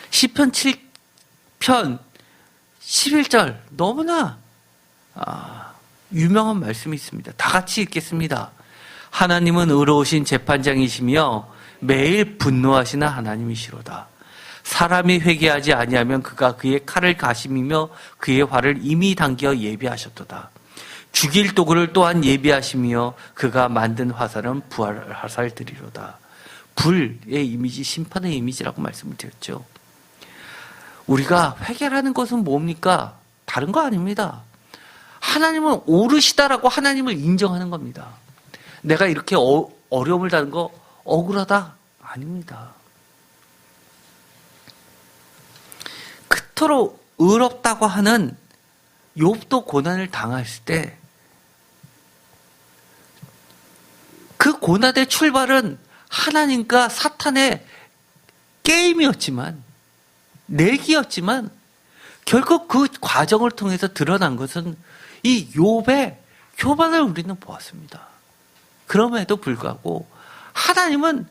시편 7편 11절 너무나 유명한 말씀이 있습니다. 다 같이 읽겠습니다. 하나님은 의로우신 재판장이시며 매일 분노하시는 하나님이시로다. 사람이 회개하지 아니하면 그가 그의 칼을 가심이며 그의 활을 이미 당겨 예비하셨도다. 죽일 도구를 또한 예비하시며 그가 만든 화살은 부활 화살들이로다. 불의 이미지, 심판의 이미지라고 말씀을 드렸죠. 우리가 회개라는 것은 뭡니까? 다른 거 아닙니다. 하나님은 옳으시다라고 하나님을 인정하는 겁니다. 내가 이렇게 어려움을 당한 거 억울하다? 아닙니다. 그토록 의롭다고 하는 욥도 고난을 당했을 때 그 고난의 출발은 하나님과 사탄의 게임이었지만, 내기였지만, 결국 그 과정을 통해서 드러난 것은 이 욥의 교만을 우리는 보았습니다. 그럼에도 불구하고 하나님은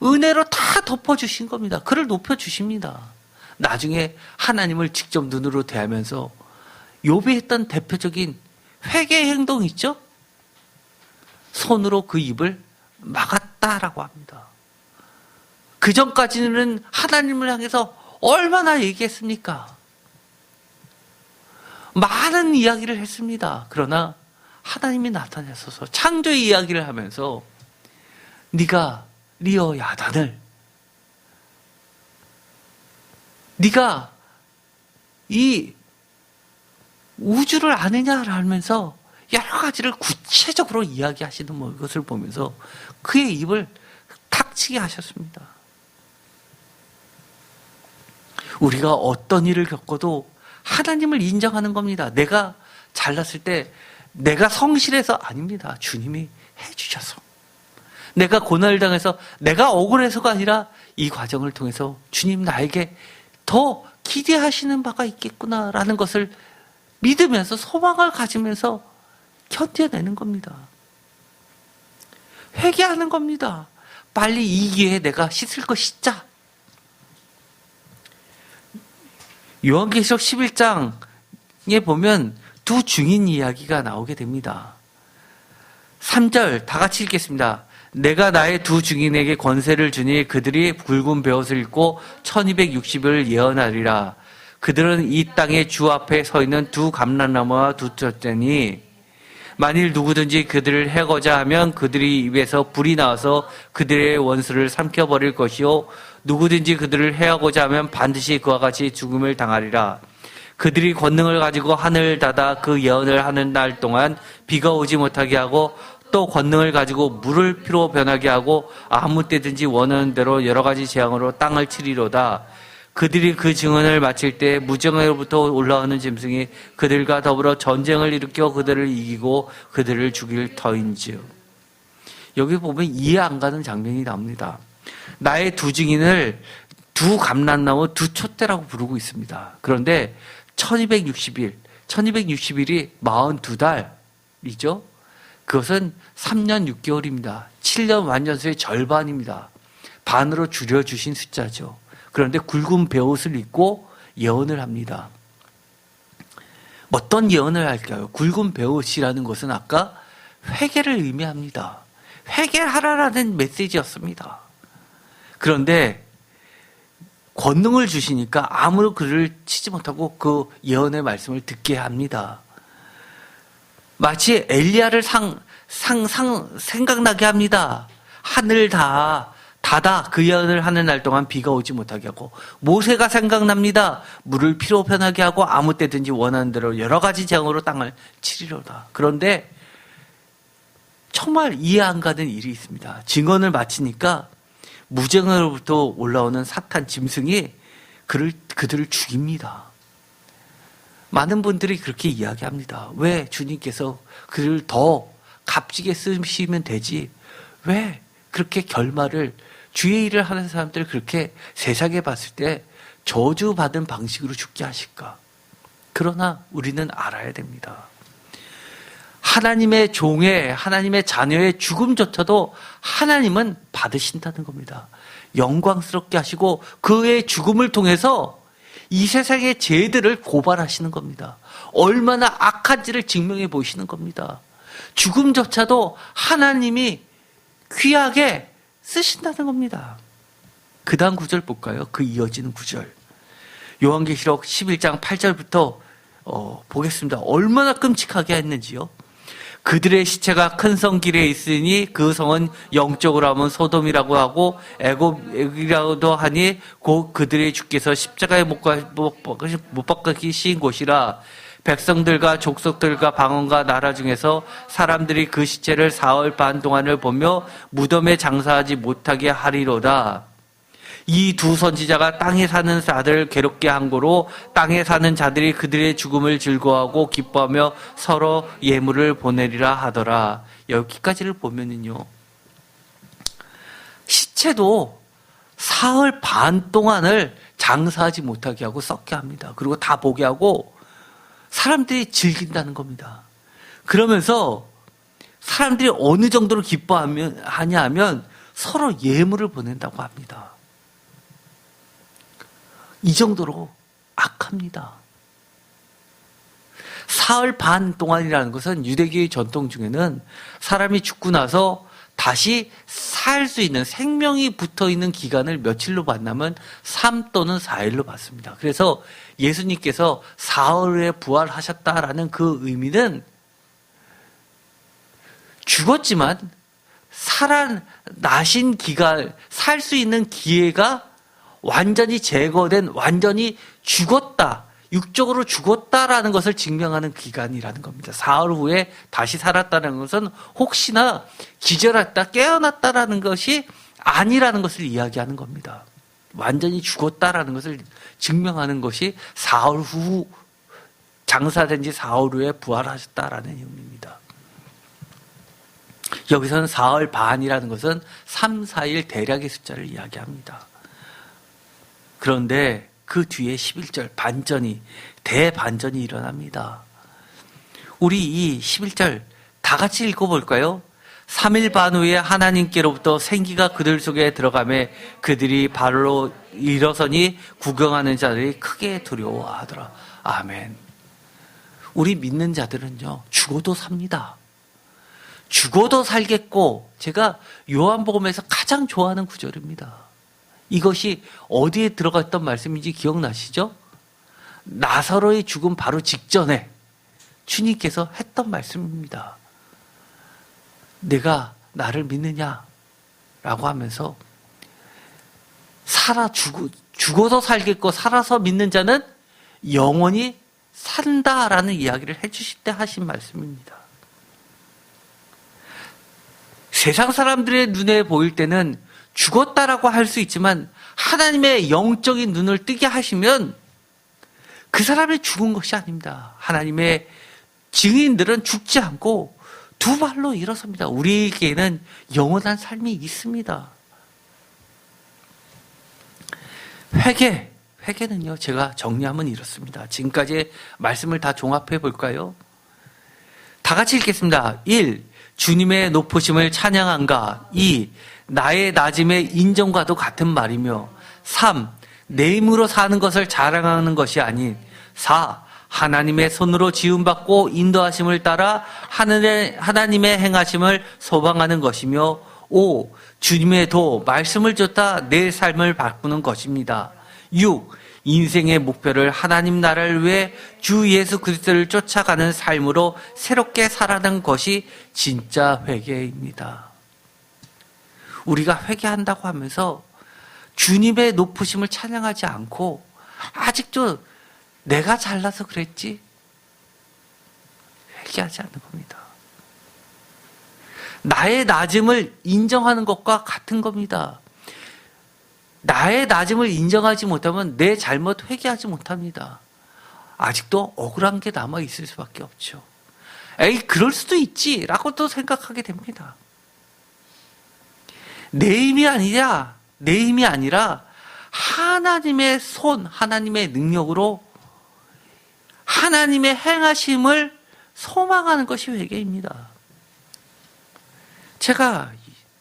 은혜로 다 덮어주신 겁니다. 그를 높여주십니다. 나중에 하나님을 직접 눈으로 대하면서 욥이 했던 대표적인 회개 행동 있죠? 손으로 그 입을 막았다라고 합니다. 그 전까지는 하나님을 향해서 얼마나 얘기했습니까? 많은 이야기를 했습니다. 그러나 하나님이 나타나셔서 창조의 이야기를 하면서 네가 리어 야단을, 네가 이 우주를 아느냐를 하면서 여러 가지를 구체적으로 이야기하시는 것을 보면서 그의 입을 탁치게 하셨습니다. 우리가 어떤 일을 겪어도 하나님을 인정하는 겁니다. 내가 잘났을 때 내가 성실해서 아닙니다. 주님이 해주셔서. 내가 고난을 당해서 내가 억울해서가 아니라 이 과정을 통해서 주님 나에게 더 기대하시는 바가 있겠구나라는 것을 믿으면서 소망을 가지면서 견뎌내는 겁니다. 회개하는 겁니다. 빨리 이 기회에 내가 씻을 거 씻자. 요한계시록 11장에 보면 두 증인 이야기가 나오게 됩니다. 3절 다 같이 읽겠습니다. 내가 나의 두 증인에게 권세를 주니 그들이 굵은 베옷을 입고 1260을 예언하리라. 그들은 이 땅의 주 앞에 서 있는 두 감람나무와 두 젖대니 만일 누구든지 그들을 해거자 하면 그들이 입에서 불이 나와서 그들의 원수를 삼켜버릴 것이요 누구든지 그들을 해하고자 하면 반드시 그와 같이 죽음을 당하리라. 그들이 권능을 가지고 하늘을 닫아 그 예언을 하는 날 동안 비가 오지 못하게 하고 또 권능을 가지고 물을 피로 변하게 하고 아무 때든지 원하는 대로 여러 가지 재앙으로 땅을 치리로다. 그들이 그 증언을 마칠 때 무정에로부터 올라오는 짐승이 그들과 더불어 전쟁을 일으켜 그들을 이기고 그들을 죽일 터인지요. 여기 보면 이해 안 가는 장면이 나옵니다. 나의 두 증인을 두 감람나무 두 촛대라고 부르고 있습니다. 그런데 1260일, 1260일이 42달이죠. 그것은 3년 6개월입니다. 7년 완전수의 절반입니다. 반으로 줄여주신 숫자죠. 그런데 굵은 베옷을 입고 예언을 합니다. 어떤 예언을 할까요? 굵은 베옷이라는 것은 아까 회개를 의미합니다. 회개하라라는 메시지였습니다. 그런데 권능을 주시니까 아무런 그를 치지 못하고 그 예언의 말씀을 듣게 합니다. 마치 엘리야를 생각나게 합니다. 하늘 닫아 그 예언을 하는 날 동안 비가 오지 못하게 하고, 모세가 생각납니다. 물을 피로 변하게 하고 아무 때든지 원하는 대로 여러 가지 재앙으로 땅을 치리로다. 그런데 정말 이해 안 가는 일이 있습니다. 증언을 마치니까 무정으로부터 올라오는 사탄 짐승이 그들을 죽입니다. 많은 분들이 그렇게 이야기합니다. 왜 주님께서 그를 더 값지게 쓰시면 되지, 왜 그렇게 결말을, 주의 일을 하는 사람들을 그렇게 세상에 봤을 때 저주받은 방식으로 죽게 하실까? 그러나 우리는 알아야 됩니다. 하나님의 종의, 하나님의 자녀의 죽음조차도 하나님은 받으신다는 겁니다. 영광스럽게 하시고 그의 죽음을 통해서 이 세상의 죄들을 고발하시는 겁니다. 얼마나 악한지를 증명해 보이시는 겁니다. 죽음조차도 하나님이 귀하게 쓰신다는 겁니다. 그 다음 구절 볼까요? 그 이어지는 구절. 요한계시록 11장 8절부터 보겠습니다. 얼마나 끔찍하게 했는지요. 그들의 시체가 큰 성 길에 있으니 그 성은 영적으로 하면 소돔이라고 하고 애굽이라고도 하니 곧 그들의 주께서 십자가에 못 박히신 곳이라. 백성들과 족속들과 방언과 나라 중에서 사람들이 그 시체를 사흘 반 동안을 보며 무덤에 장사하지 못하게 하리로다. 이 두 선지자가 땅에 사는 자들을 괴롭게 한 고로 땅에 사는 자들이 그들의 죽음을 즐거워하고 기뻐하며 서로 예물을 보내리라 하더라. 여기까지를 보면은요, 시체도 사흘 반 동안을 장사하지 못하게 하고 썩게 합니다. 그리고 다 보게 하고 사람들이 즐긴다는 겁니다. 그러면서 사람들이 어느 정도로 기뻐하냐 하면 서로 예물을 보낸다고 합니다. 이 정도로 악합니다. 사흘 반 동안이라는 것은 유대교의 전통 중에는 사람이 죽고 나서 다시 살 수 있는 생명이 붙어있는 기간을 며칠로 봤냐면 3 또는 4일로 봤습니다. 그래서 예수님께서 사흘 후에 부활하셨다라는 그 의미는 죽었지만 살아나신 기간, 살 수 있는 기회가 완전히 제거된, 완전히 죽었다, 육적으로 죽었다라는 것을 증명하는 기간이라는 겁니다. 사흘 후에 다시 살았다는 것은 혹시나 기절했다, 깨어났다라는 것이 아니라는 것을 이야기하는 겁니다. 완전히 죽었다라는 것을 증명하는 것이 사흘 후, 장사된 지 사흘 후에 부활하셨다라는 의미입니다. 여기서는 사흘 반이라는 것은 3, 4일 대략의 숫자를 이야기합니다. 그런데 그 뒤에 11절 반전이, 대반전이 일어납니다. 우리 이 11절 다 같이 읽어볼까요? 3일 반 후에 하나님께로부터 생기가 그들 속에 들어가매 그들이 발로 일어서니 구경하는 자들이 크게 두려워하더라. 아멘. 우리 믿는 자들은요, 죽어도 삽니다. 죽어도 살겠고, 제가 요한복음에서 가장 좋아하는 구절입니다. 이것이 어디에 들어갔던 말씀인지 기억나시죠? 나사로의 죽음 바로 직전에 주님께서 했던 말씀입니다. 내가 나를 믿느냐? 라고 하면서 죽어도 살겠고 살아서 믿는 자는 영원히 산다라는 이야기를 해주실 때 하신 말씀입니다. 세상 사람들의 눈에 보일 때는 죽었다라고 할 수 있지만 하나님의 영적인 눈을 뜨게 하시면 그 사람이 죽은 것이 아닙니다. 하나님의 증인들은 죽지 않고 두 발로 일어섭니다. 우리에게는 영원한 삶이 있습니다. 회개는요, 제가 정리하면 이렇습니다. 지금까지 말씀을 다 종합해 볼까요? 다 같이 읽겠습니다. 1. 주님의 높으심을 찬양한가. 2. 나의 낮음의 인정과도 같은 말이며. 3. 내 힘으로 사는 것을 자랑하는 것이 아닌. 4. 하나님의 손으로 지음받고 인도하심을 따라 하나님의 행하심을 소망하는 것이며. 5. 주님의 도, 말씀을 쫓아 내 삶을 바꾸는 것입니다. 6. 인생의 목표를 하나님 나라를 위해 주 예수 그리스도를 쫓아가는 삶으로 새롭게 살아가는 것이 진짜 회개입니다. 우리가 회개한다고 하면서 주님의 높으심을 찬양하지 않고 아직도 내가 잘나서 그랬지? 회개하지 않는 겁니다. 나의 낮음을 인정하는 것과 같은 겁니다. 나의 낮음을 인정하지 못하면 내 잘못 회개하지 못합니다. 아직도 억울한 게 남아있을 수밖에 없죠. 에이, 그럴 수도 있지 라고 또 생각하게 됩니다. 내 힘이 아니라 하나님의 손, 하나님의 능력으로 하나님의 행하심을 소망하는 것이 회개입니다. 제가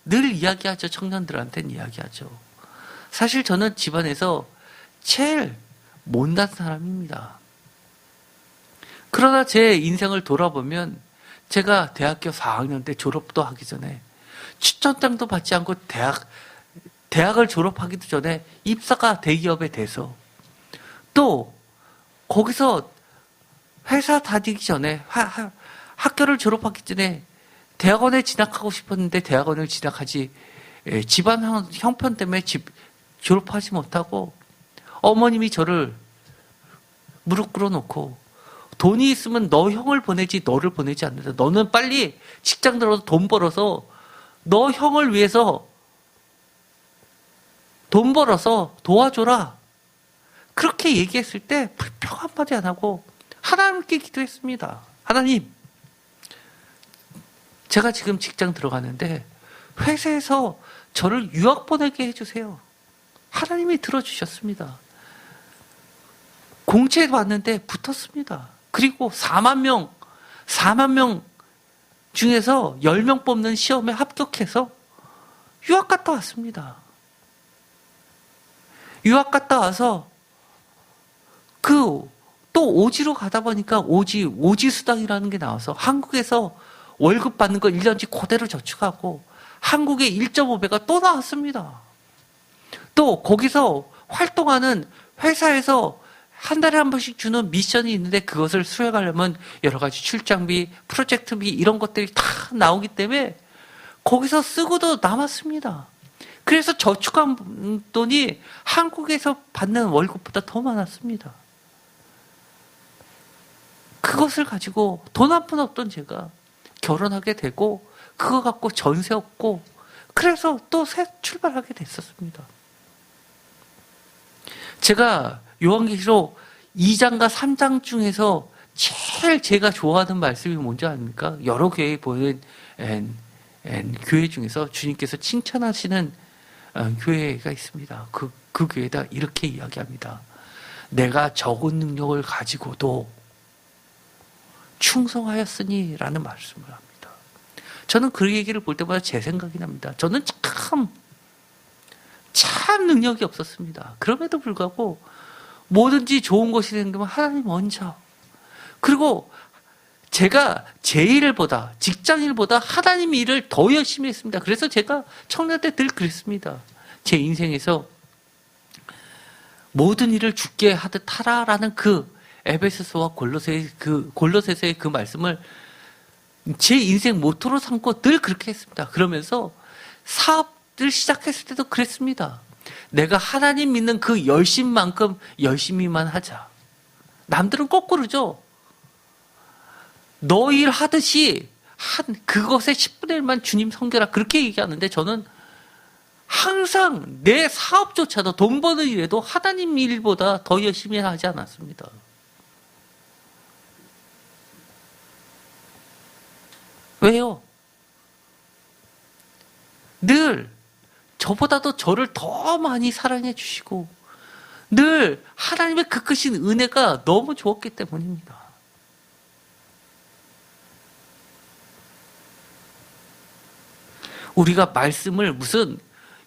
늘 이야기하죠. 청년들한테는 이야기하죠. 사실 저는 집안에서 제일 못난 사람입니다. 그러나 제 인생을 돌아보면 제가 대학교 4학년 때 졸업도 하기 전에 추천장도 받지 않고 대학을 졸업하기도 전에 입사가 대기업에 돼서 또 거기서 회사 다니기 전에 학교를 졸업하기 전에 대학원에 진학하고 싶었는데 대학원을 진학하지 집안 형편 때문에 졸업하지 못하고 어머님이 저를 무릎 꿇어놓고 돈이 있으면 너 형을 보내지 너를 보내지 않는다. 너는 빨리 직장 들어서 돈 벌어서 너 형을 위해서 돈 벌어서 도와줘라. 그렇게 얘기했을 때 불평 한마디 안 하고 하나님께 기도했습니다. 하나님, 제가 지금 직장 들어가는데 회사에서 저를 유학 보내게 해주세요. 하나님이 들어주셨습니다. 공채 봤는데 붙었습니다. 그리고 4만 명 중에서 10명 뽑는 시험에 합격해서 유학 갔다 왔습니다. 유학 갔다 와서 또 오지로 가다 보니까 오지 수당이라는 게 나와서 한국에서 월급 받는 거 1년치 그대로 저축하고 한국의 1.5배가 또 나왔습니다. 또 거기서 활동하는 회사에서 한 달에 한 번씩 주는 미션이 있는데 그것을 수행하려면 여러 가지 출장비, 프로젝트비 이런 것들이 다 나오기 때문에 거기서 쓰고도 남았습니다. 그래서 저축한 돈이 한국에서 받는 월급보다 더 많았습니다. 그것을 가지고 돈 한 푼 없던 제가 결혼하게 되고 그거 갖고 전세 없고 그래서 또 새 출발하게 됐었습니다. 제가 요한계시록 2장과 3장 중에서 제일 제가 좋아하는 말씀이 뭔지 아닙니까? 여러 교회에 보는 교회 중에서 주님께서 칭찬하시는 교회가 있습니다. 그 교회다 이렇게 이야기합니다. 내가 적은 능력을 가지고도 충성하였으니 라는 말씀을 합니다. 저는 그 얘기를 볼 때마다 제 생각이 납니다. 저는 참 능력이 없었습니다. 그럼에도 불구하고 뭐든지 좋은 것이 생기면 하나님 먼저. 그리고 제가 제 일보다 직장 일보다 하나님 일을 더 열심히 했습니다. 그래서 제가 청년 때 늘 그랬습니다. 제 인생에서 모든 일을 주께 하듯 하라라는 그 에베소서와 골로새서의 그 말씀을 제 인생 모토로 삼고 늘 그렇게 했습니다. 그러면서 사업을 시작했을 때도 그랬습니다. 내가 하나님 믿는 그 열심만큼 열심히만 하자. 남들은 거꾸로죠. 너 일 하듯이 그것의 10분의 1만 주님 섬겨라 그렇게 얘기하는데 저는 항상 내 사업조차도 돈 버는 일에도 하나님 일보다 더 열심히 하지 않았습니다. 왜요? 늘 저보다도 저를 더 많이 사랑해 주시고 늘 하나님의 그 크신 은혜가 너무 좋았기 때문입니다. 우리가 말씀을 무슨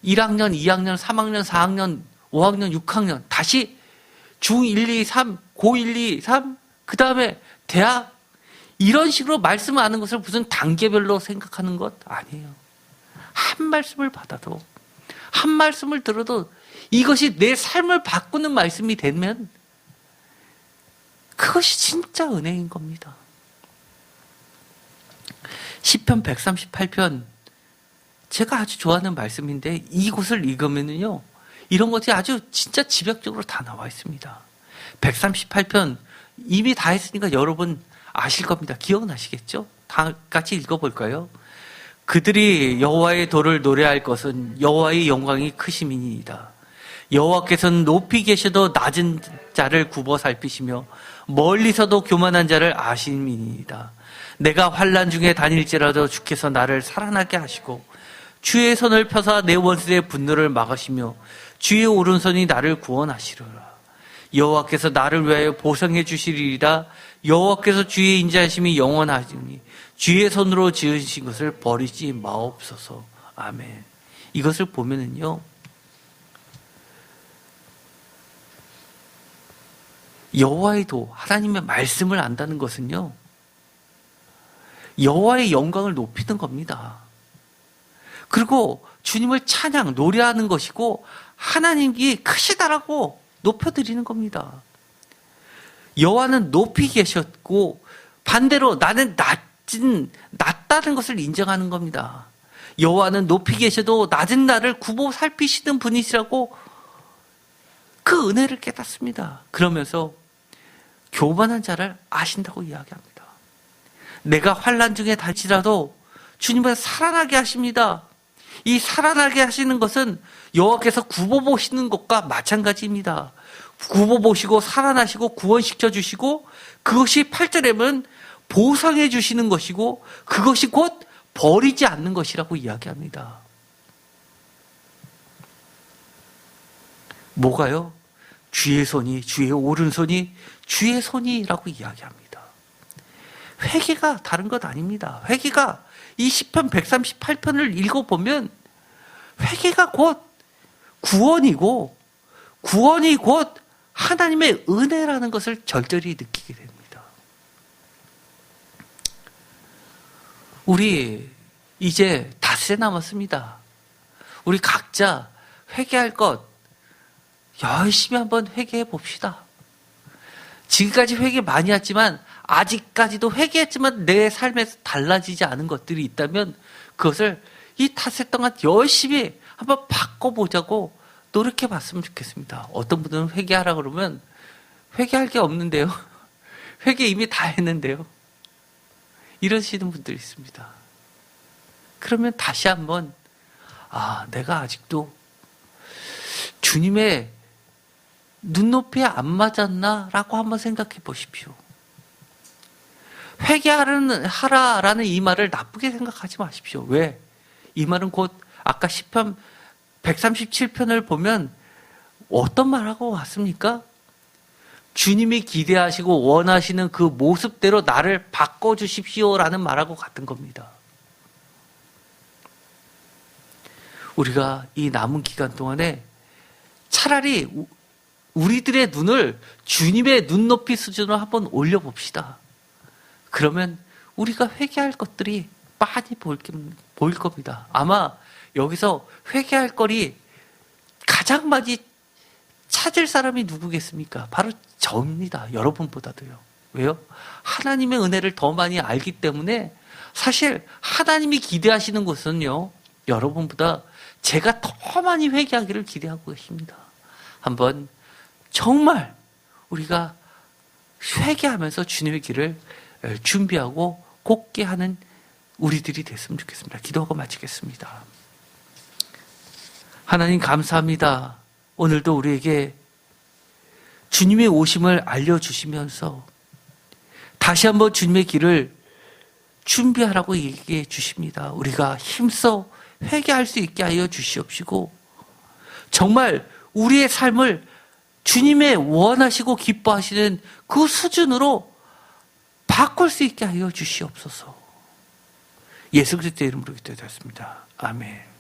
1학년, 2학년, 3학년, 4학년, 5학년, 6학년 다시 중1, 2, 3, 고1, 2, 3 그 다음에 대학 이런 식으로 말씀을 아는 것을 무슨 단계별로 생각하는 것 아니에요. 한 말씀을 받아도 한 말씀을 들어도 이것이 내 삶을 바꾸는 말씀이 되면 그것이 진짜 은혜인 겁니다. 시편 138편 제가 아주 좋아하는 말씀인데 이곳을 읽으면요 이런 것이 아주 진짜 집약적으로 다 나와 있습니다. 138편 이미 다 했으니까 여러분 아실 겁니다. 기억나시겠죠? 다 같이 읽어볼까요? 그들이 여호와의 도를 노래할 것은 여호와의 영광이 크심이니이다. 여호와께서는 높이 계셔도 낮은 자를 굽어 살피시며 멀리서도 교만한 자를 아심이니이다. 내가 환난 중에 다닐지라도 주께서 나를 살아나게 하시고 주의 손을 펴사 내 원수의 분노를 막으시며 주의 오른손이 나를 구원하시리라. 여호와께서 나를 위하여 보상해 주시리이다. 여호와께서 주의 인자하심이 영원하시니 주의 손으로 지으신 것을 버리지 마옵소서. 아멘. 이것을 보면은요 여호와의 도 하나님의 말씀을 안다는 것은요 여호와의 영광을 높이는 겁니다. 그리고 주님을 찬양 노래하는 것이고 하나님이 크시다라고 높여드리는 겁니다. 여호와는 높이 계셨고 반대로 나는 낮다는 것을 인정하는 겁니다. 여호와는 높이 계셔도 낮은 나를 굽어 살피시는 분이시라고 그 은혜를 깨닫습니다. 그러면서 교만한 자를 아신다고 이야기합니다. 내가 환난 중에 다치라도 주님은 살아나게 하십니다. 이 살아나게 하시는 것은 여호와께서 굽어보시는 것과 마찬가지입니다. 굽어보시고 살아나시고 구원시켜 주시고 그것이 8절에는 보상해 주시는 것이고 그것이 곧 버리지 않는 것이라고 이야기합니다. 뭐가요? 주의 손이 주의 오른손이 주의 손이라고 이야기합니다. 회개가 다른 것 아닙니다. 회개가 이 시편 138편을 읽어보면 회개가 곧 구원이고 구원이 곧 하나님의 은혜라는 것을 절절히 느끼게 됩니다. 우리 이제 닷새 남았습니다. 우리 각자 회개할 것 열심히 한번 회개해 봅시다. 지금까지 회개 많이 했지만 아직까지도 회개했지만 내 삶에서 달라지지 않은 것들이 있다면 그것을 이 닷새 동안 열심히 한번 바꿔보자고 노력해 봤으면 좋겠습니다. 어떤 분들은 회개하라 그러면 회개할 게 없는데요. 회개 이미 다 했는데요. 이러시는 분들이 있습니다. 그러면 다시 한번 내가 아직도 주님의 눈높이에 안 맞았나? 라고 한번 생각해 보십시오. 회개하라는 이 말을 나쁘게 생각하지 마십시오. 왜? 이 말은 곧 아까 시편 137편을 보면 어떤 말하고 왔습니까? 주님이 기대하시고 원하시는 그 모습대로 나를 바꿔주십시오라는 말하고 같은 겁니다. 우리가 이 남은 기간 동안에 차라리 우리들의 눈을 주님의 눈높이 수준으로 한번 올려봅시다. 그러면 우리가 회개할 것들이 많이 보일 겁니다. 아마 여기서 회개할 거리 가장 많이 찾을 사람이 누구겠습니까? 바로 저입니다. 여러분보다도요. 왜요? 하나님의 은혜를 더 많이 알기 때문에 사실 하나님이 기대하시는 것은요, 여러분보다 제가 더 많이 회개하기를 기대하고 계십니다. 한번 정말 우리가 회개하면서 주님의 길을 준비하고 곧게 하는 우리들이 됐으면 좋겠습니다. 기도하고 마치겠습니다. 하나님 감사합니다. 오늘도 우리에게 주님의 오심을 알려주시면서 다시 한번 주님의 길을 준비하라고 얘기해 주십니다. 우리가 힘써 회개할 수 있게 하여 주시옵시고 정말 우리의 삶을 주님의 원하시고 기뻐하시는 그 수준으로 바꿀 수 있게 하여 주시옵소서. 예수 그리스도의 이름으로 기도드렸습니다. 아멘.